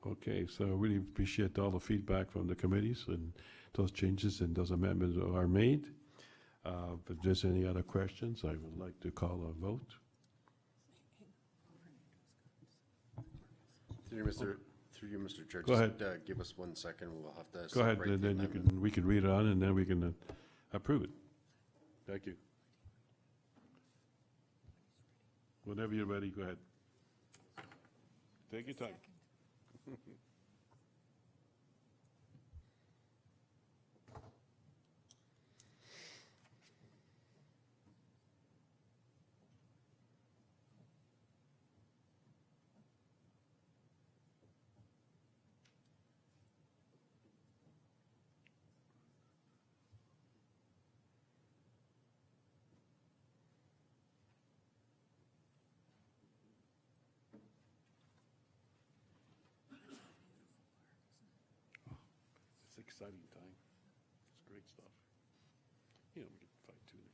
Okay, so I really appreciate all the feedback from the committees, and those changes and those amendments are made. If there's any other questions, I would like to call a vote. Through you, Mr. Chair. Go ahead. Give us 1 second. We'll have to. Go ahead, and then we can read it on, and then we can approve it. Thank you. Whenever you're ready, go ahead. Take your time. It's an exciting time. It's great stuff. You know, we can fight too. We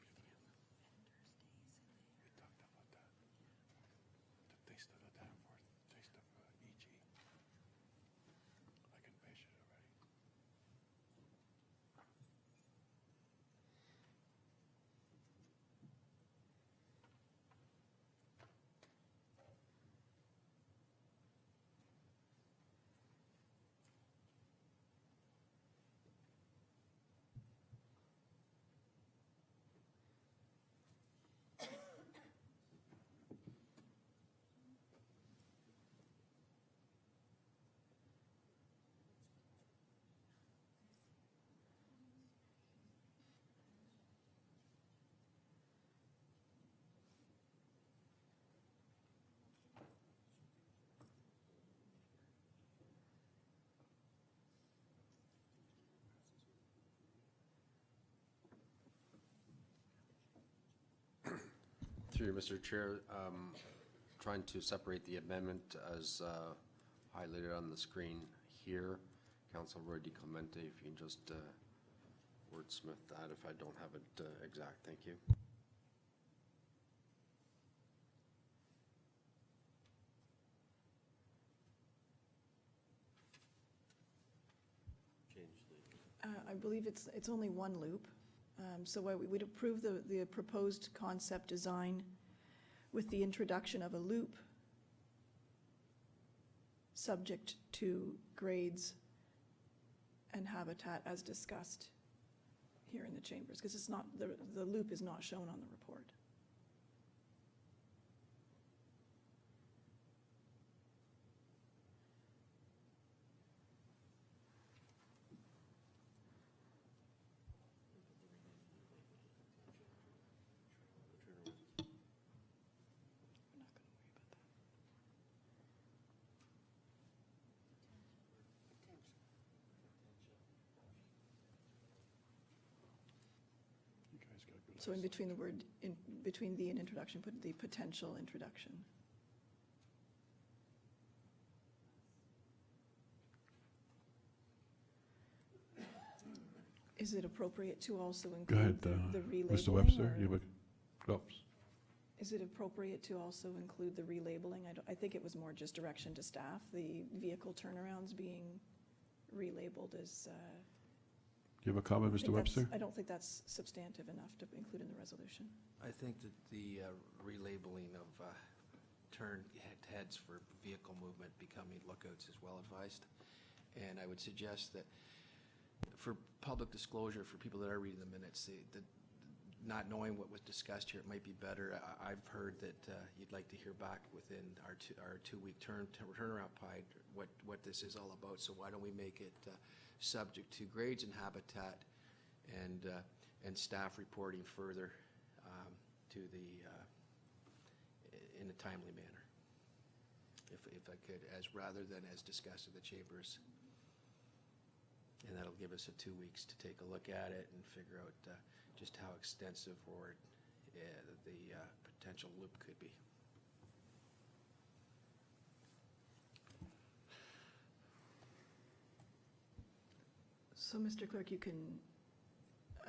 talked about that. The taste of the Danforth, taste of EG. I can measure it already. Through you, Mr. Chair, trying to separate the amendment as highlighted on the screen here. Council Roy DiClemente, if you can just wordsmith that if I don't have it exact. Thank you. I believe it's only one loop. So we would approve the proposed concept design with the introduction of a loop subject to grades and habitat as discussed here in the chambers, because it's not, the loop is not shown on the report. You guys got good So in eyes. between the word, in between the and introduction, put the potential introduction. Is it appropriate to also Go ahead, include the relabeling? Mr. Webster, or- you have a, oops. Is it appropriate to also include the relabeling? I think it was more just direction to staff, the vehicle turnarounds being relabeled as. You have a comment, I Mr. think that's- Webster? I don't think that's substantive enough to include in the resolution. I think that the relabeling of turn heads for vehicle movement becoming lookouts is well advised. And I would suggest that for public disclosure, for people that are reading the minutes, not knowing what was discussed here, it might be better. I've heard that you'd like to hear back within our two-week turnaround pipe what this is all about. So why don't we make it subject to grades and habitat and staff reporting further to the in a timely manner, if I could, as rather than as discussed in the chambers. And that'll give us 2 weeks to take a look at it and figure out just how extensive or the potential loop could be. So, Mr. Clerk, you can,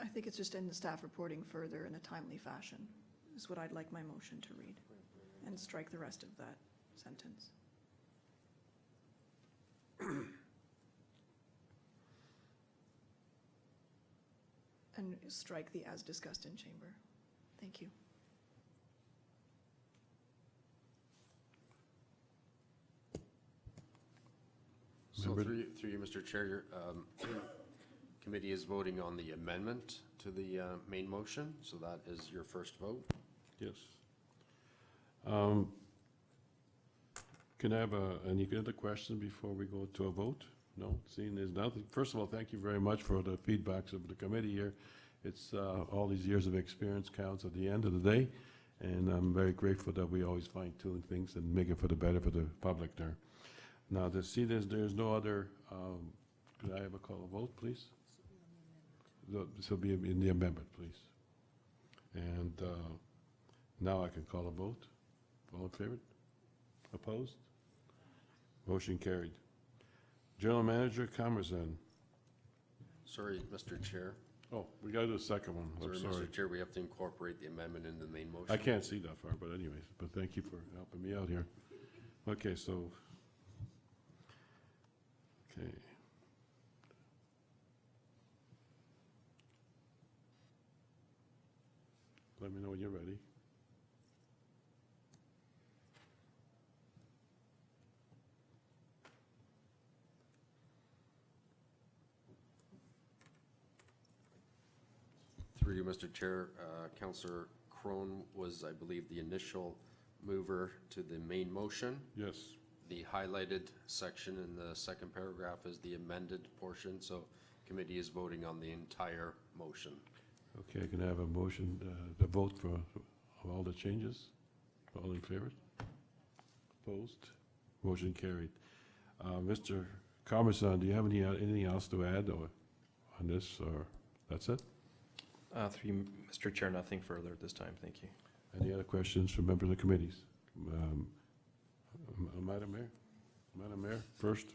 I think it's just in the staff reporting further in a timely fashion, is what I'd like my motion to read, and strike the rest of that sentence. And strike the as discussed in chamber. Thank you. So Member- through you, Mr. Chair, your committee is voting on the amendment to the main motion, so that is your first vote. Yes. Can I have any other questions before we go to a vote? No, seeing there's nothing. First of all, thank you very much for the feedbacks of the committee here. It's all these years of experience counts at the end of the day, and I'm very grateful that we always fine-tune things and make it for the better for the public there. Now, to see there's no other, could I have a call a vote, please? This will be in the amendment, please. And now I can call a vote. All in favor? Opposed? Motion carried. General Manager Cameron. Sorry, Mr. Chair. Oh, we got to do a second one. I'm sorry. Mr. Chair, we have to incorporate the amendment in the main motion. I can't see that far, but anyways, but thank you for helping me out here. Okay, so, okay. Let me know when you're ready. Through you, Mr. Chair, Councillor Crone was, I believe, the initial mover to the main motion. Yes. The highlighted section in the second paragraph is the amended portion, so committee is voting on the entire motion. Okay, can I have a motion to vote for all the changes? All in favor? Opposed? Motion carried. Mr. Carmazon, do you have anything else to add or on this, or that's it? Through you, Mr. Chair, nothing further at this time. Thank you. Any other questions from members of the committees? Madam Mayor? Madam Mayor, first.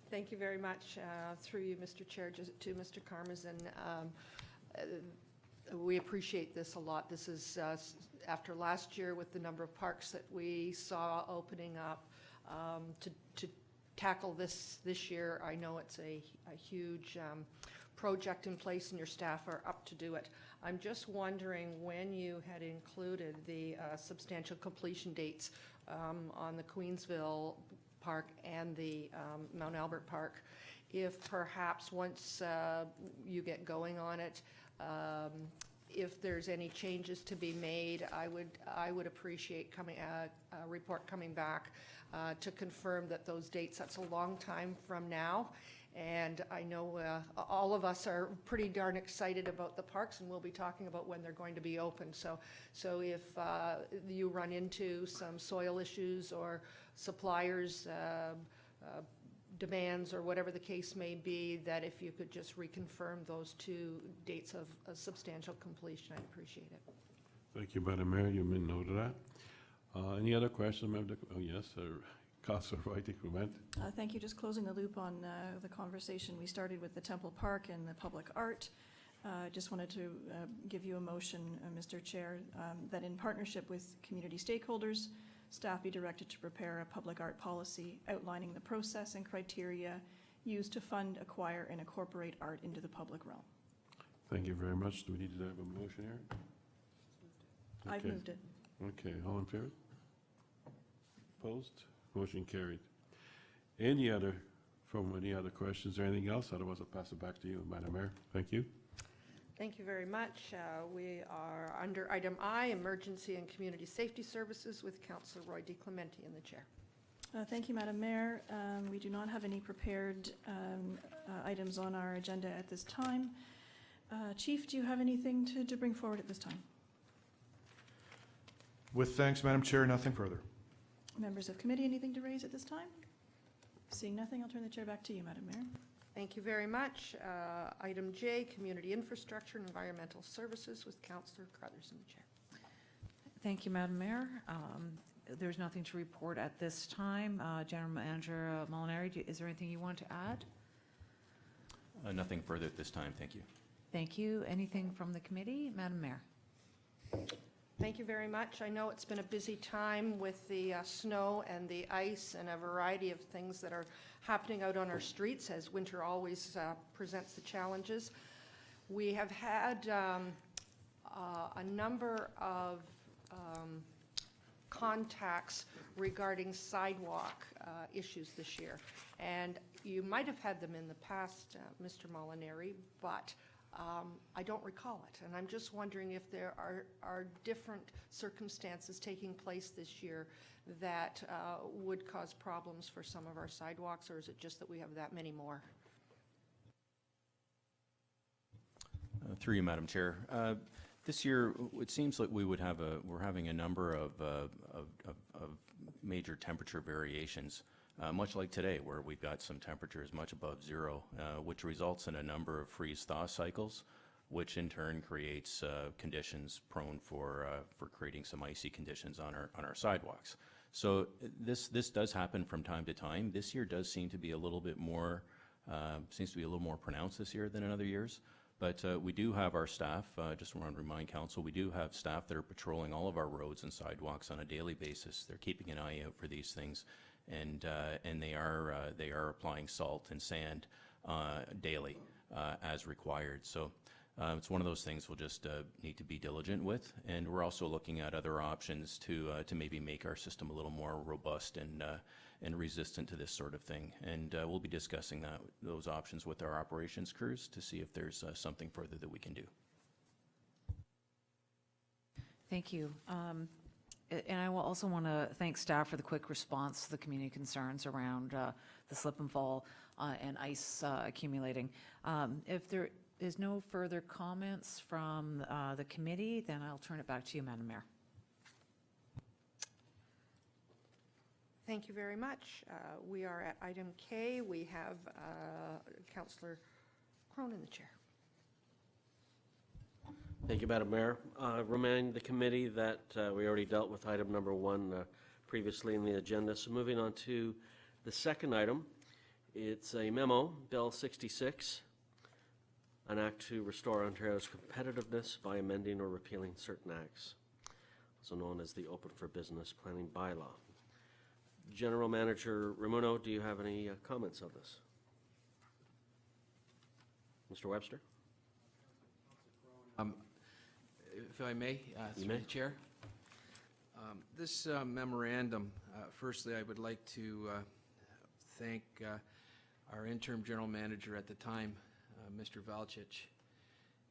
Thank you very much. Through you, Mr. Chair, just to Mr. Karmazin. We appreciate this a lot. This is after last year with the number of parks that we saw opening up. To tackle this year, I know it's a huge project in place and your staff are up to do it. I'm just wondering when you had included the substantial completion dates on the Queensville Park and the Mount Albert Park, if perhaps once you get going on it, if there's any changes to be made, I would appreciate a report coming back to confirm that those dates, that's a long time from now. And I know all of us are pretty darn excited about the parks, and we'll be talking about when they're going to be open. So if you run into some soil issues or suppliers' demands or whatever the case may be, that if you could just reconfirm those two dates of substantial completion, I'd appreciate it. Thank you, Madam Mayor. You made note of that. Any other questions, Member? Oh, yes, Councillor Wright-Clement. Thank you. Just closing the loop on the conversation we started with the Temple Park and the public art. Just wanted to give you a motion, Mr. Chair, that in partnership with community stakeholders, staff be directed to prepare a public art policy outlining the process and criteria used to fund, acquire, and incorporate art into the public realm. Thank you very much. Do we need to have a motion here? I've moved it. Okay, all in favor? Opposed? Motion carried. Any other questions or anything else? Otherwise, I'll pass it back to you, Madam Mayor. Thank you. Thank you very much. We are under item I, Emergency and Community Safety Services, with Councillor Roy DeClemente in the chair. Thank you, Madam Mayor. We do not have any prepared items on our agenda at this time. Chief, do you have anything to bring forward at this time? With thanks, Madam Chair, nothing further. Members of committee, anything to raise at this time? Seeing nothing, I'll turn the chair back to you, Madam Mayor. Thank you very much. Item J, Community Infrastructure and Environmental Services, with Councillor Crothers in the chair. Thank you, Madam Mayor. There's nothing to report at this time. General Manager Molinari, is there anything you want to add? Nothing further at this time, thank you. Thank you. Anything from the committee? Madam Mayor. Thank you very much. I know it's been a busy time with the snow and the ice and a variety of things that are happening out on our streets, as winter always presents the challenges. We have had a number of contacts regarding sidewalk issues this year, and you might have had them in the past, Mr. Molinari, but I don't recall it, and I'm just wondering if there are different circumstances taking place this year that would cause problems for some of our sidewalks, or is it just that we have that many more? Through you, Madam Chair. This year, it seems like we're having a number of major temperature variations, much like today, where we've got some temperatures much above zero, which results in a number of freeze-thaw cycles, which in turn creates conditions prone for creating some icy conditions on our sidewalks. So this does happen from time to time. This year does seem to be a little bit more, seems to be a little more pronounced this year than in other years. But we do have our staff, just want to remind Council, we do have staff that are patrolling all of our roads and sidewalks on a daily basis. They're keeping an eye out for these things, and they are applying salt and sand daily as required. So it's one of those things we'll just need to be diligent with, and we're also looking at other options to maybe make our system a little more robust and resistant to this sort of thing. And we'll be discussing those options with our operations crews to see if there's something further that we can do. Thank you. And I will also want to thank staff for the quick response to the community concerns around the slip and fall and ice accumulating. If there is no further comments from the committee, then I'll turn it back to you, Madam Mayor. Thank you very much. We are at item K. We have Councillor Crone in the chair. Thank you, Madam Mayor. Remind the committee that we already dealt with item number 1 previously in the agenda. So moving on to the second item, it's a memo, Bill 66, an act to restore Ontario's competitiveness by amending or repealing certain acts, also known as the Open for Business Planning Bylaw. General Manager Ramuno, do you have any comments on this? Mr. Webster? If I may, through the chair. This memorandum, firstly, I would like to thank our interim general manager at the time, Mr. Valcic,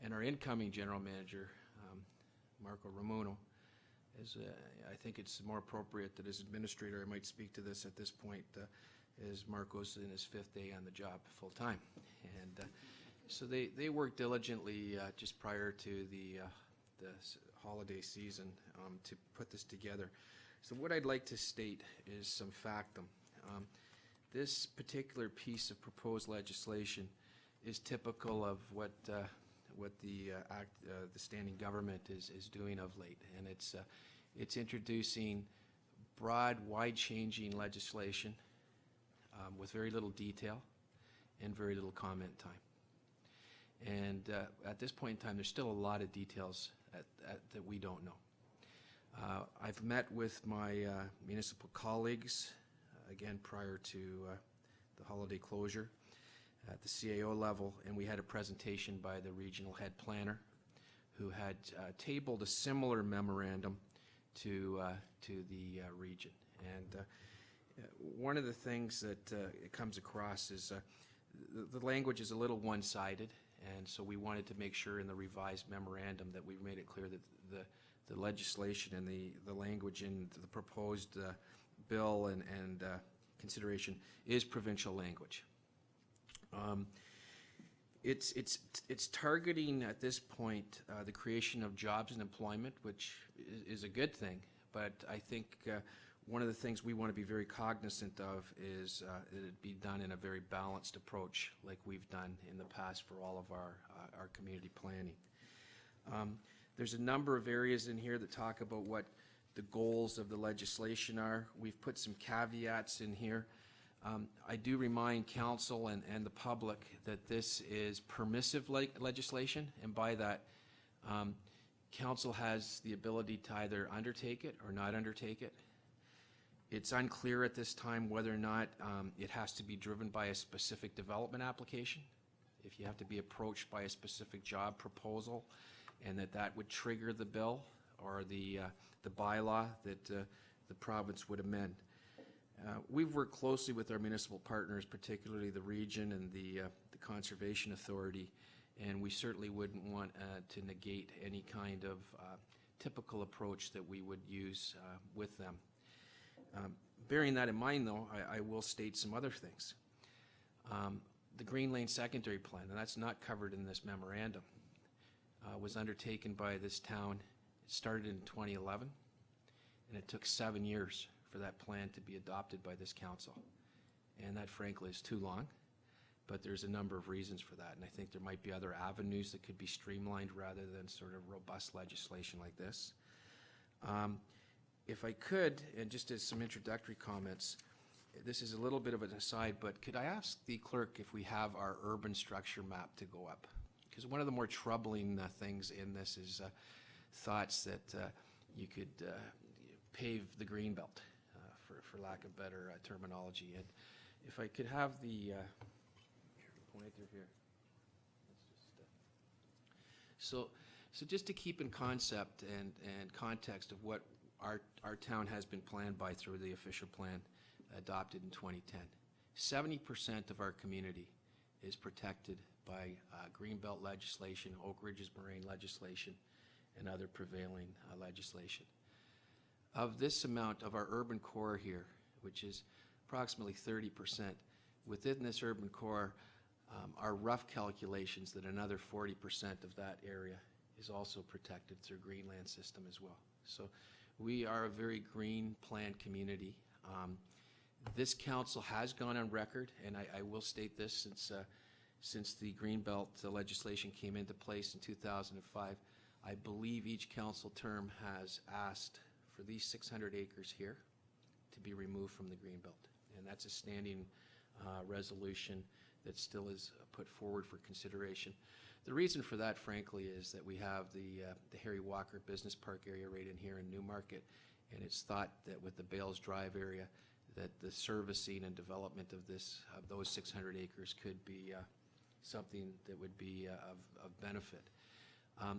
and our incoming general manager, Marco Ramuno. I think it's more appropriate that as administrator I might speak to this at this point, as Marco's in his 5th day on the job full-time. And so they worked diligently just prior to the holiday season to put this together. So what I'd like to state is some factum. This particular piece of proposed legislation is typical of what the standing government is doing of late, and it's introducing broad, wide-changing legislation with very little detail and very little comment time. And at this point in time, there's still a lot of details that we don't know. I've met with my municipal colleagues, again, prior to the holiday closure at the CAO level, and we had a presentation by the regional head planner who had tabled a similar memorandum to the region. And one of the things that it comes across is the language is a little one-sided, and so we wanted to make sure in the revised memorandum that we made it clear that the legislation and the language in the proposed bill and consideration is provincial language. It's targeting at this point the creation of jobs and employment, which is a good thing, but I think one of the things we want to be very cognizant of is that it be done in a very balanced approach, like we've done in the past for all of our community planning. There's a number of areas in here that talk about what the goals of the legislation are. We've put some caveats in here. I do remind council and the public that this is permissive legislation, and by that, council has the ability to either undertake it or not undertake it. It's unclear at this time whether or not it has to be driven by a specific development application, if you have to be approached by a specific job proposal, and that would trigger the bill or the bylaw that the province would amend. We've worked closely with our municipal partners, particularly the region and the Conservation Authority, and we certainly wouldn't want to negate any kind of typical approach that we would use with them. Bearing that in mind, though, I will state some other things. The Green Lane Secondary Plan, and that's not covered in this memorandum, was undertaken by this town. It started in 2011, and it took 7 years for that plan to be adopted by this council. And that, frankly, is too long, but there's a number of reasons for that, and I think there might be other avenues that could be streamlined rather than sort of robust legislation like this. If I could, and just as some introductory comments, this is a little bit of an aside, but could I ask the clerk if we have our urban structure map to go up? Because one of the more troubling things in this is thoughts that you could pave the greenbelt, for lack of better terminology. And if I could have the pointer here. So just to keep in concept and context of what our town has been planned by through the official plan adopted in 2010. 70% of our community is protected by Greenbelt legislation, Oak Ridges Moraine legislation, and other prevailing legislation. Of this amount of our urban core here, which is approximately 30%, within this urban core are rough calculations that another 40% of that area is also protected through Greenland system as well. So we are a very green planned community. This council has gone on record, and I will state this since the Greenbelt legislation came into place in 2005, I believe each council term has asked for these 600 acres here to be removed from the Greenbelt. And that's a standing resolution that still is put forward for consideration. The reason for that, frankly, is that we have the Harry Walker Business Park area right in here in Newmarket, and it's thought that with the Bales Drive area, that the servicing and development of those 600 acres could be something that would be of benefit.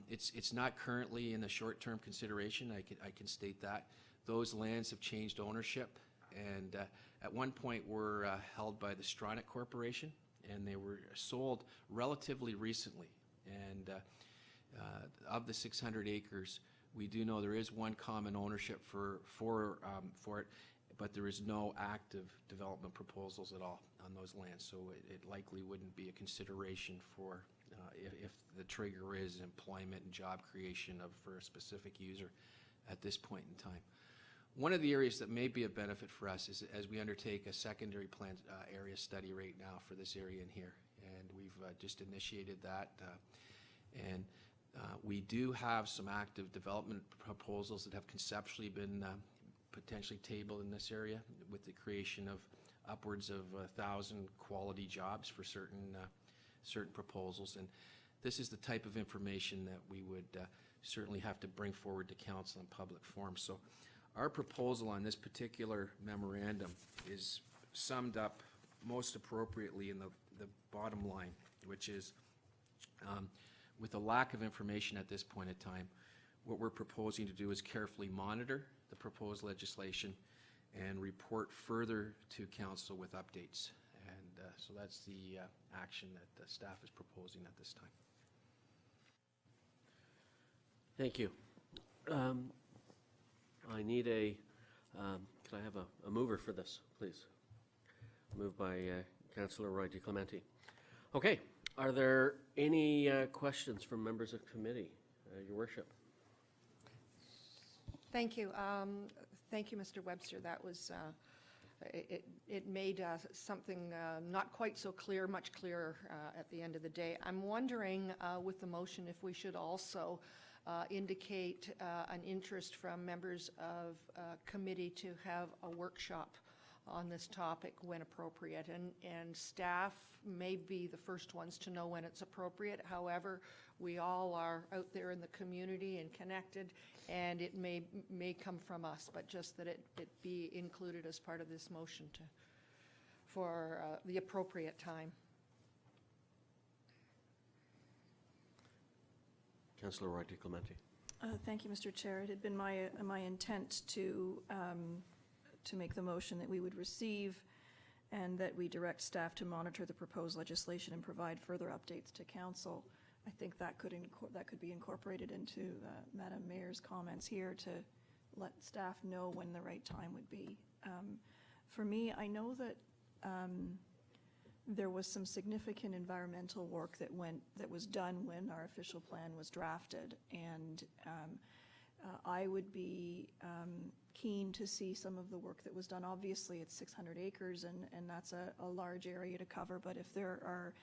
It's not currently in the short-term consideration. I can state that. Those lands have changed ownership, and at one point were held by the Stronach Corporation, and they were sold relatively recently. And of the 600 acres, we do know there is one common ownership for it, but there is no active development proposals at all on those lands. So it likely wouldn't be a consideration for if the trigger is employment and job creation for a specific user at this point in time. One of the areas that may be a benefit for us is as we undertake a secondary plan area study right now for this area in here, and we've just initiated that. And we do have some active development proposals that have conceptually been potentially tabled in this area with the creation of upwards of 1,000 quality jobs for certain proposals. And this is the type of information that we would certainly have to bring forward to council in public forum. So our proposal on this particular memorandum is summed up most appropriately in the bottom line, which is with a lack of information at this point in time, what we're proposing to do is carefully monitor the proposed legislation and report further to council with updates. And so that's the action that the staff is proposing at this time. Thank you. I need can I have a mover for this, please? Moved by Councillor Roy DeClemente. Okay, are there any questions from members of committee, Your Worship? Thank you. Thank you, Mr. Webster. That was, it made something not quite so clear, much clearer at the end of the day. I'm wondering with the motion if we should also indicate an interest from members of committee to have a workshop on this topic when appropriate. And staff may be the first ones to know when it's appropriate. However, we all are out there in the community and connected, and it may come from us, but just that it be included as part of this motion for the appropriate time. Councillor Roy DeClemente. Thank you, Mr. Chair. It had been my intent to make the motion that we would receive and that we direct staff to monitor the proposed legislation and provide further updates to council I think that could be incorporated into Madam Mayor's comments here to let staff know when the right time would be. For me, I know that there was some significant environmental work that was done when our official plan was drafted, and I would be keen to see some of the work that was done. Obviously, it's 600 acres, and that's a large area to cover, but if there are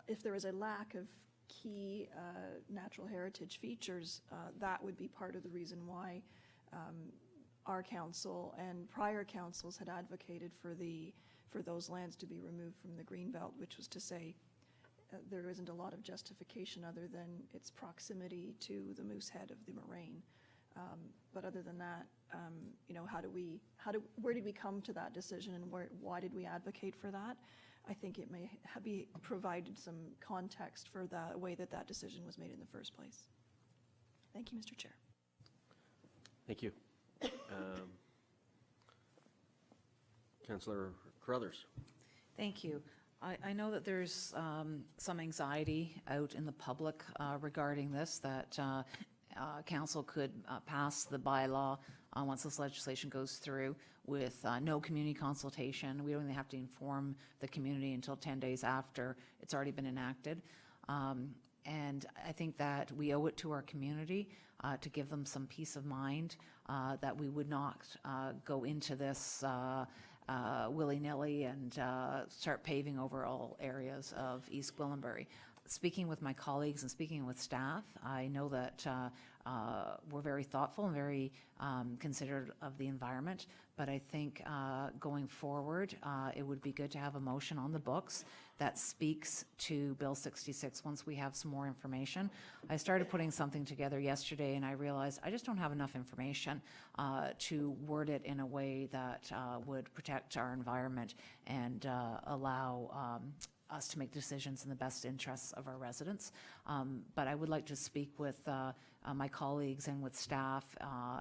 if there is a lack of key natural heritage features, that would be part of the reason why our council and prior councils had advocated for those lands to be removed from the Greenbelt, which was to say there isn't a lot of justification other than its proximity to the Moosehead of the moraine. But other than that, you know, where did we come to that decision, and why did we advocate for that? I think it may be provided some context for the way that decision was made in the first place. Thank you, Mr. Chair. Thank you. Councillor Carruthers. Thank you. I know that there's some anxiety out in the public regarding this, that council could pass the bylaw once this legislation goes through with no community consultation. We don't even have to inform the community until 10 days after it's already been enacted. And I think that we owe it to our community to give them some peace of mind that we would not go into this willy-nilly and start paving over all areas of East Gwillimbury. Speaking with my colleagues and speaking with staff, I know that we're very thoughtful and very considerate of the environment, but I think going forward, it would be good to have a motion on the books that speaks to Bill 66 once we have some more information. I started putting something together yesterday, and I realized I just don't have enough information to word it in a way that would protect our environment and allow us to make decisions in the best interests of our residents. But I would like to speak with my colleagues and with staff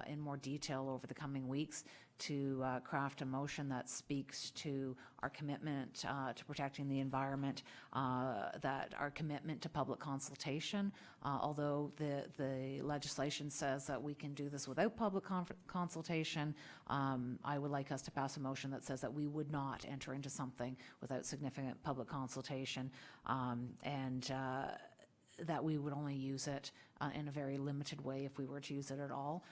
in more detail over the coming weeks to craft a motion that speaks to our commitment to protecting the environment, that our commitment to public consultation, although the legislation says that we can do this without public consultation, I would like us to pass a motion that says that we would not enter into something without significant public consultation, and that we would only use it in a very limited way if we were to use it at all.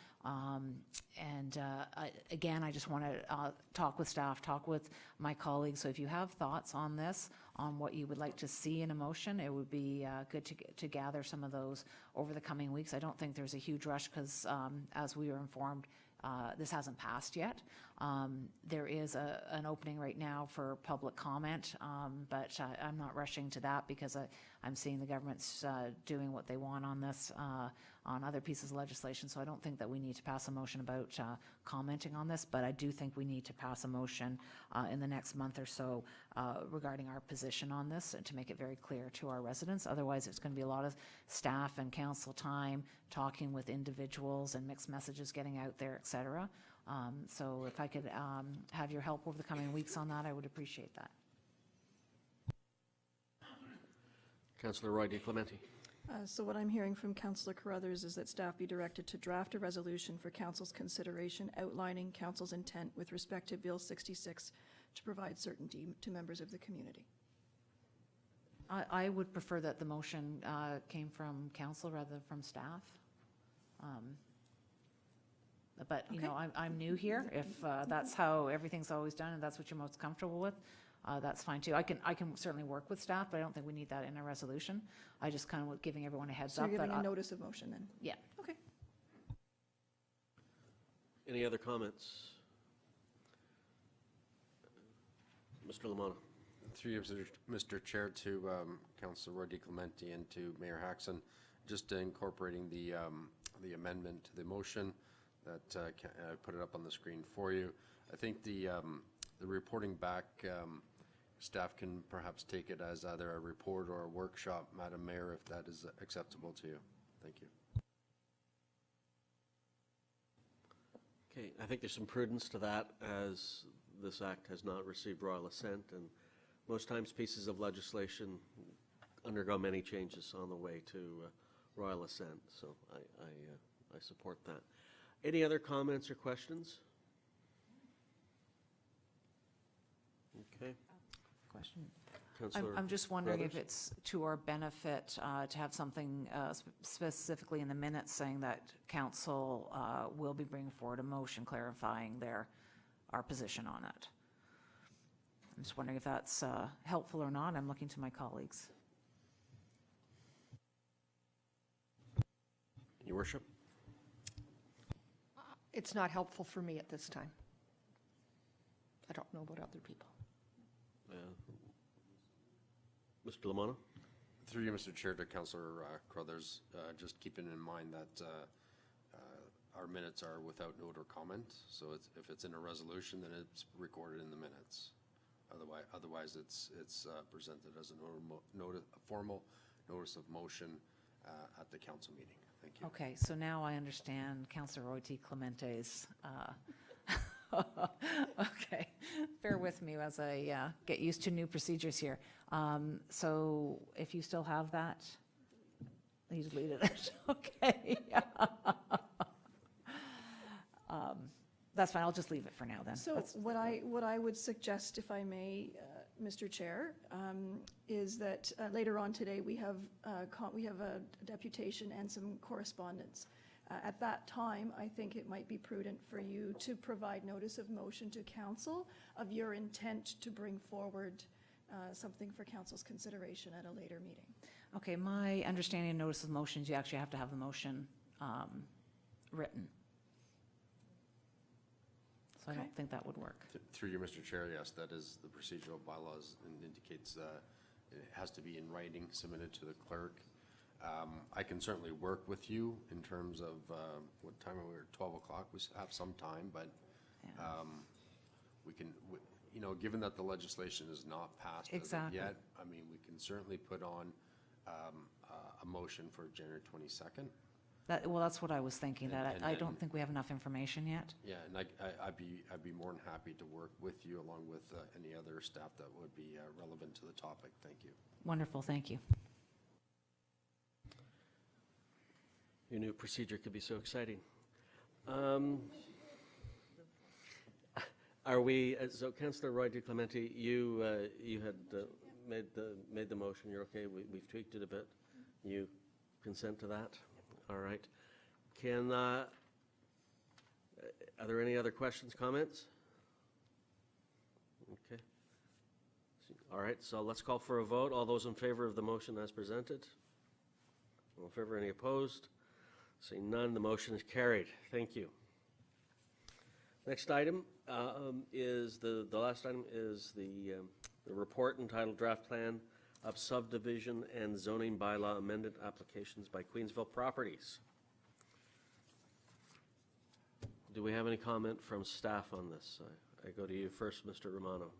Again, I just want to talk with staff, talk with my colleagues. So if you have thoughts on this, on what you would like to see in a motion, it would be good to gather some of those over the coming weeks. I don't think there's a huge rush because, as we were informed, this hasn't passed yet. There is an opening right now for public comment, but I'm not rushing to that because I'm seeing the government's doing what they want on this, on other pieces of legislation, so I don't think that we need to pass a motion about commenting on this, but I do think we need to pass a motion in the next month or so regarding our position on this and to make it very clear to our residents. Otherwise, it's going to be a lot of staff and council time talking with individuals and mixed messages getting out there, et cetera. So if I could have your help over the coming weeks on that, I would appreciate that. Councillor Roy DeClemente. So what I'm hearing from Councillor Carruthers is that staff be directed to draft a resolution for council's consideration outlining council's intent with respect to Bill 66 to provide certainty to members of the community. I would prefer that the motion came from council rather than from staff. But, you know, I'm new here. If that's how everything's always done and that's what you're most comfortable with, that's fine too. I can certainly work with staff, but I don't think we need that in a resolution. I just kind of giving everyone a heads up. So you're giving a notice of motion then? Yeah. Okay. Any other comments? Mr. Lamanna. Through you, Mr. Chair, to Councillor Roy DeClemente and to Mayor Haxon, just incorporating the amendment to the motion that I put it up on the screen for you. I think the reporting back, staff can perhaps take it as either a report or a workshop, Madam Mayor, if that is acceptable to you. Thank you. Okay, I think there's some prudence to that as this act has not received royal assent and most times pieces of legislation undergo many changes on the way to royal assent, so I support that. Any other comments or questions? Okay. Question. Councillor I'm just wondering if Brothers? it's to our benefit to have something specifically in the minutes saying that council will be bringing forward a motion clarifying our position on it. I'm just wondering if that's helpful or not. I'm looking to my colleagues. Your Worship? It's not helpful for me at this time. I don't know about other people. Mr. Lamona? Through you, Mr. Chair, to Councillor Crothers, just keeping in mind that our minutes are without note or comment, so if it's in a resolution, then it's recorded in the minutes. Otherwise it's presented as a formal notice of motion at the council meeting. Thank you. Okay, so now I understand Councillor Roy T. Clemente's. Okay, bear with me as I get used to new procedures here. So if you still have that, you deleted it. Okay. That's fine. I'll just leave it for now then. So what I would suggest, if I may, Mr. Chair, is that later on today we have a deputation and some correspondence. At that time, I think it might be prudent for you to provide notice of motion to council of your intent to bring forward something for council's consideration at a later meeting. Okay, my understanding of notice of motions, you actually have to have the motion written. So I don't think that would work. Through you, Mr. Chair, yes, that is the procedural bylaws and indicates it has to be in writing, submitted to the clerk. I can certainly work with you in terms of what time are we? 12 o'clock. We have some time, but we can, given that the legislation is not passed as of yet, I mean, we can certainly put on a motion for January 22nd. Well, that's what I was thinking, that I don't think we have enough information yet. Yeah, and I'd be more than happy to work with you along with any other staff that would be relevant to the topic. Thank you. Wonderful, thank you. Your new procedure could be so exciting. Are we, so Councillor Roy D. Clemente, you had made the motion, you're okay, we've tweaked it a bit. You consent to that? All right. Are there any other questions, comments? Okay. All right, so let's call for a vote. All those in favor of the motion as presented? All in favor, any opposed? Seeing none, the motion is carried. Thank you. Next item is the last item is the report entitled Draft Plan of Subdivision and Zoning Bylaw Amended Applications by Queensville Properties. Do we have any comment from staff on this? I go to you first, Mr. Romano.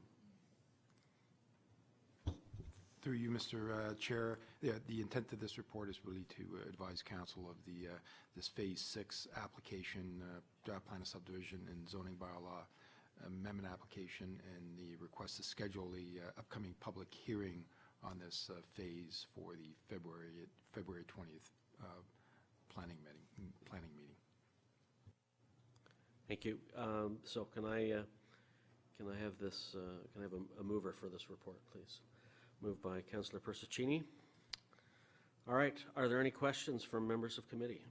Through you, Mr. Chair, the intent of this report is really to advise council of this Phase 6 application, draft plan of subdivision and zoning bylaw amendment application, and the request to schedule the upcoming public hearing on this phase for the February 20th planning meeting. Thank you. So can I have this? Can I have a mover for this report, please? Moved by Councillor Persicini. All right. Are there any questions from members of committee?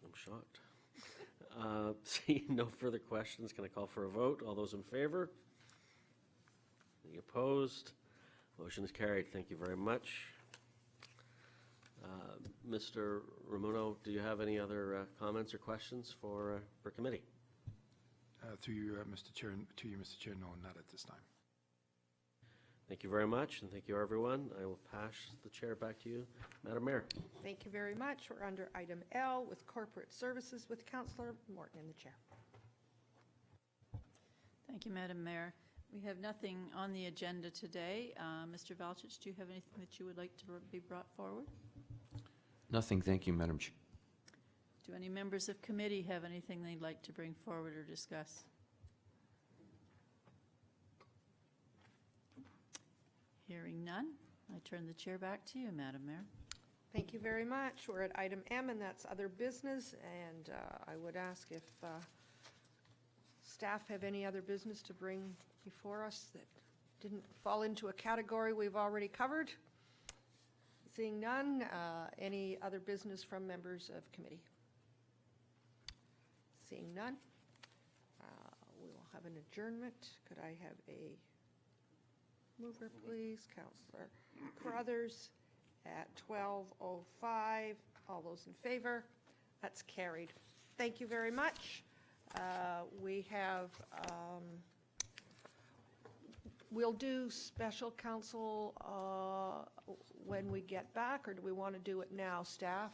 I'm shocked. Seeing no further questions, can I call for a vote? All those in favor? Any opposed? Motion is carried. Thank you very much. Mr. Ramuno, do you have any other comments or questions for committee? Through you, Mr. Chair, no, not at this time. Thank you very much, and thank you, everyone. I will pass the chair back to you, Madam Mayor. Thank you very much. We're under item L with corporate services with Councillor Morton in the chair. Thank you, Madam Mayor. We have nothing on the agenda today. Mr. Valchich, do you have anything that you would like to be brought forward? Nothing, thank you, Madam Chair. Do any members of committee have anything they'd like to bring forward or discuss? Hearing none, I turn the chair back to you, Madam Mayor. Thank you very much. We're at item M, and that's other business, and I would ask if staff have any other business to bring before us that didn't fall into a category we've already covered. Seeing none, any other business from members of committee? Seeing none, we will have an adjournment. Could I have a mover, please? Councillor Carruthers at 12:05. All those in favor? That's carried. Thank you very much. We have, we'll do special counsel when we get back, or do we want to do it now, staff?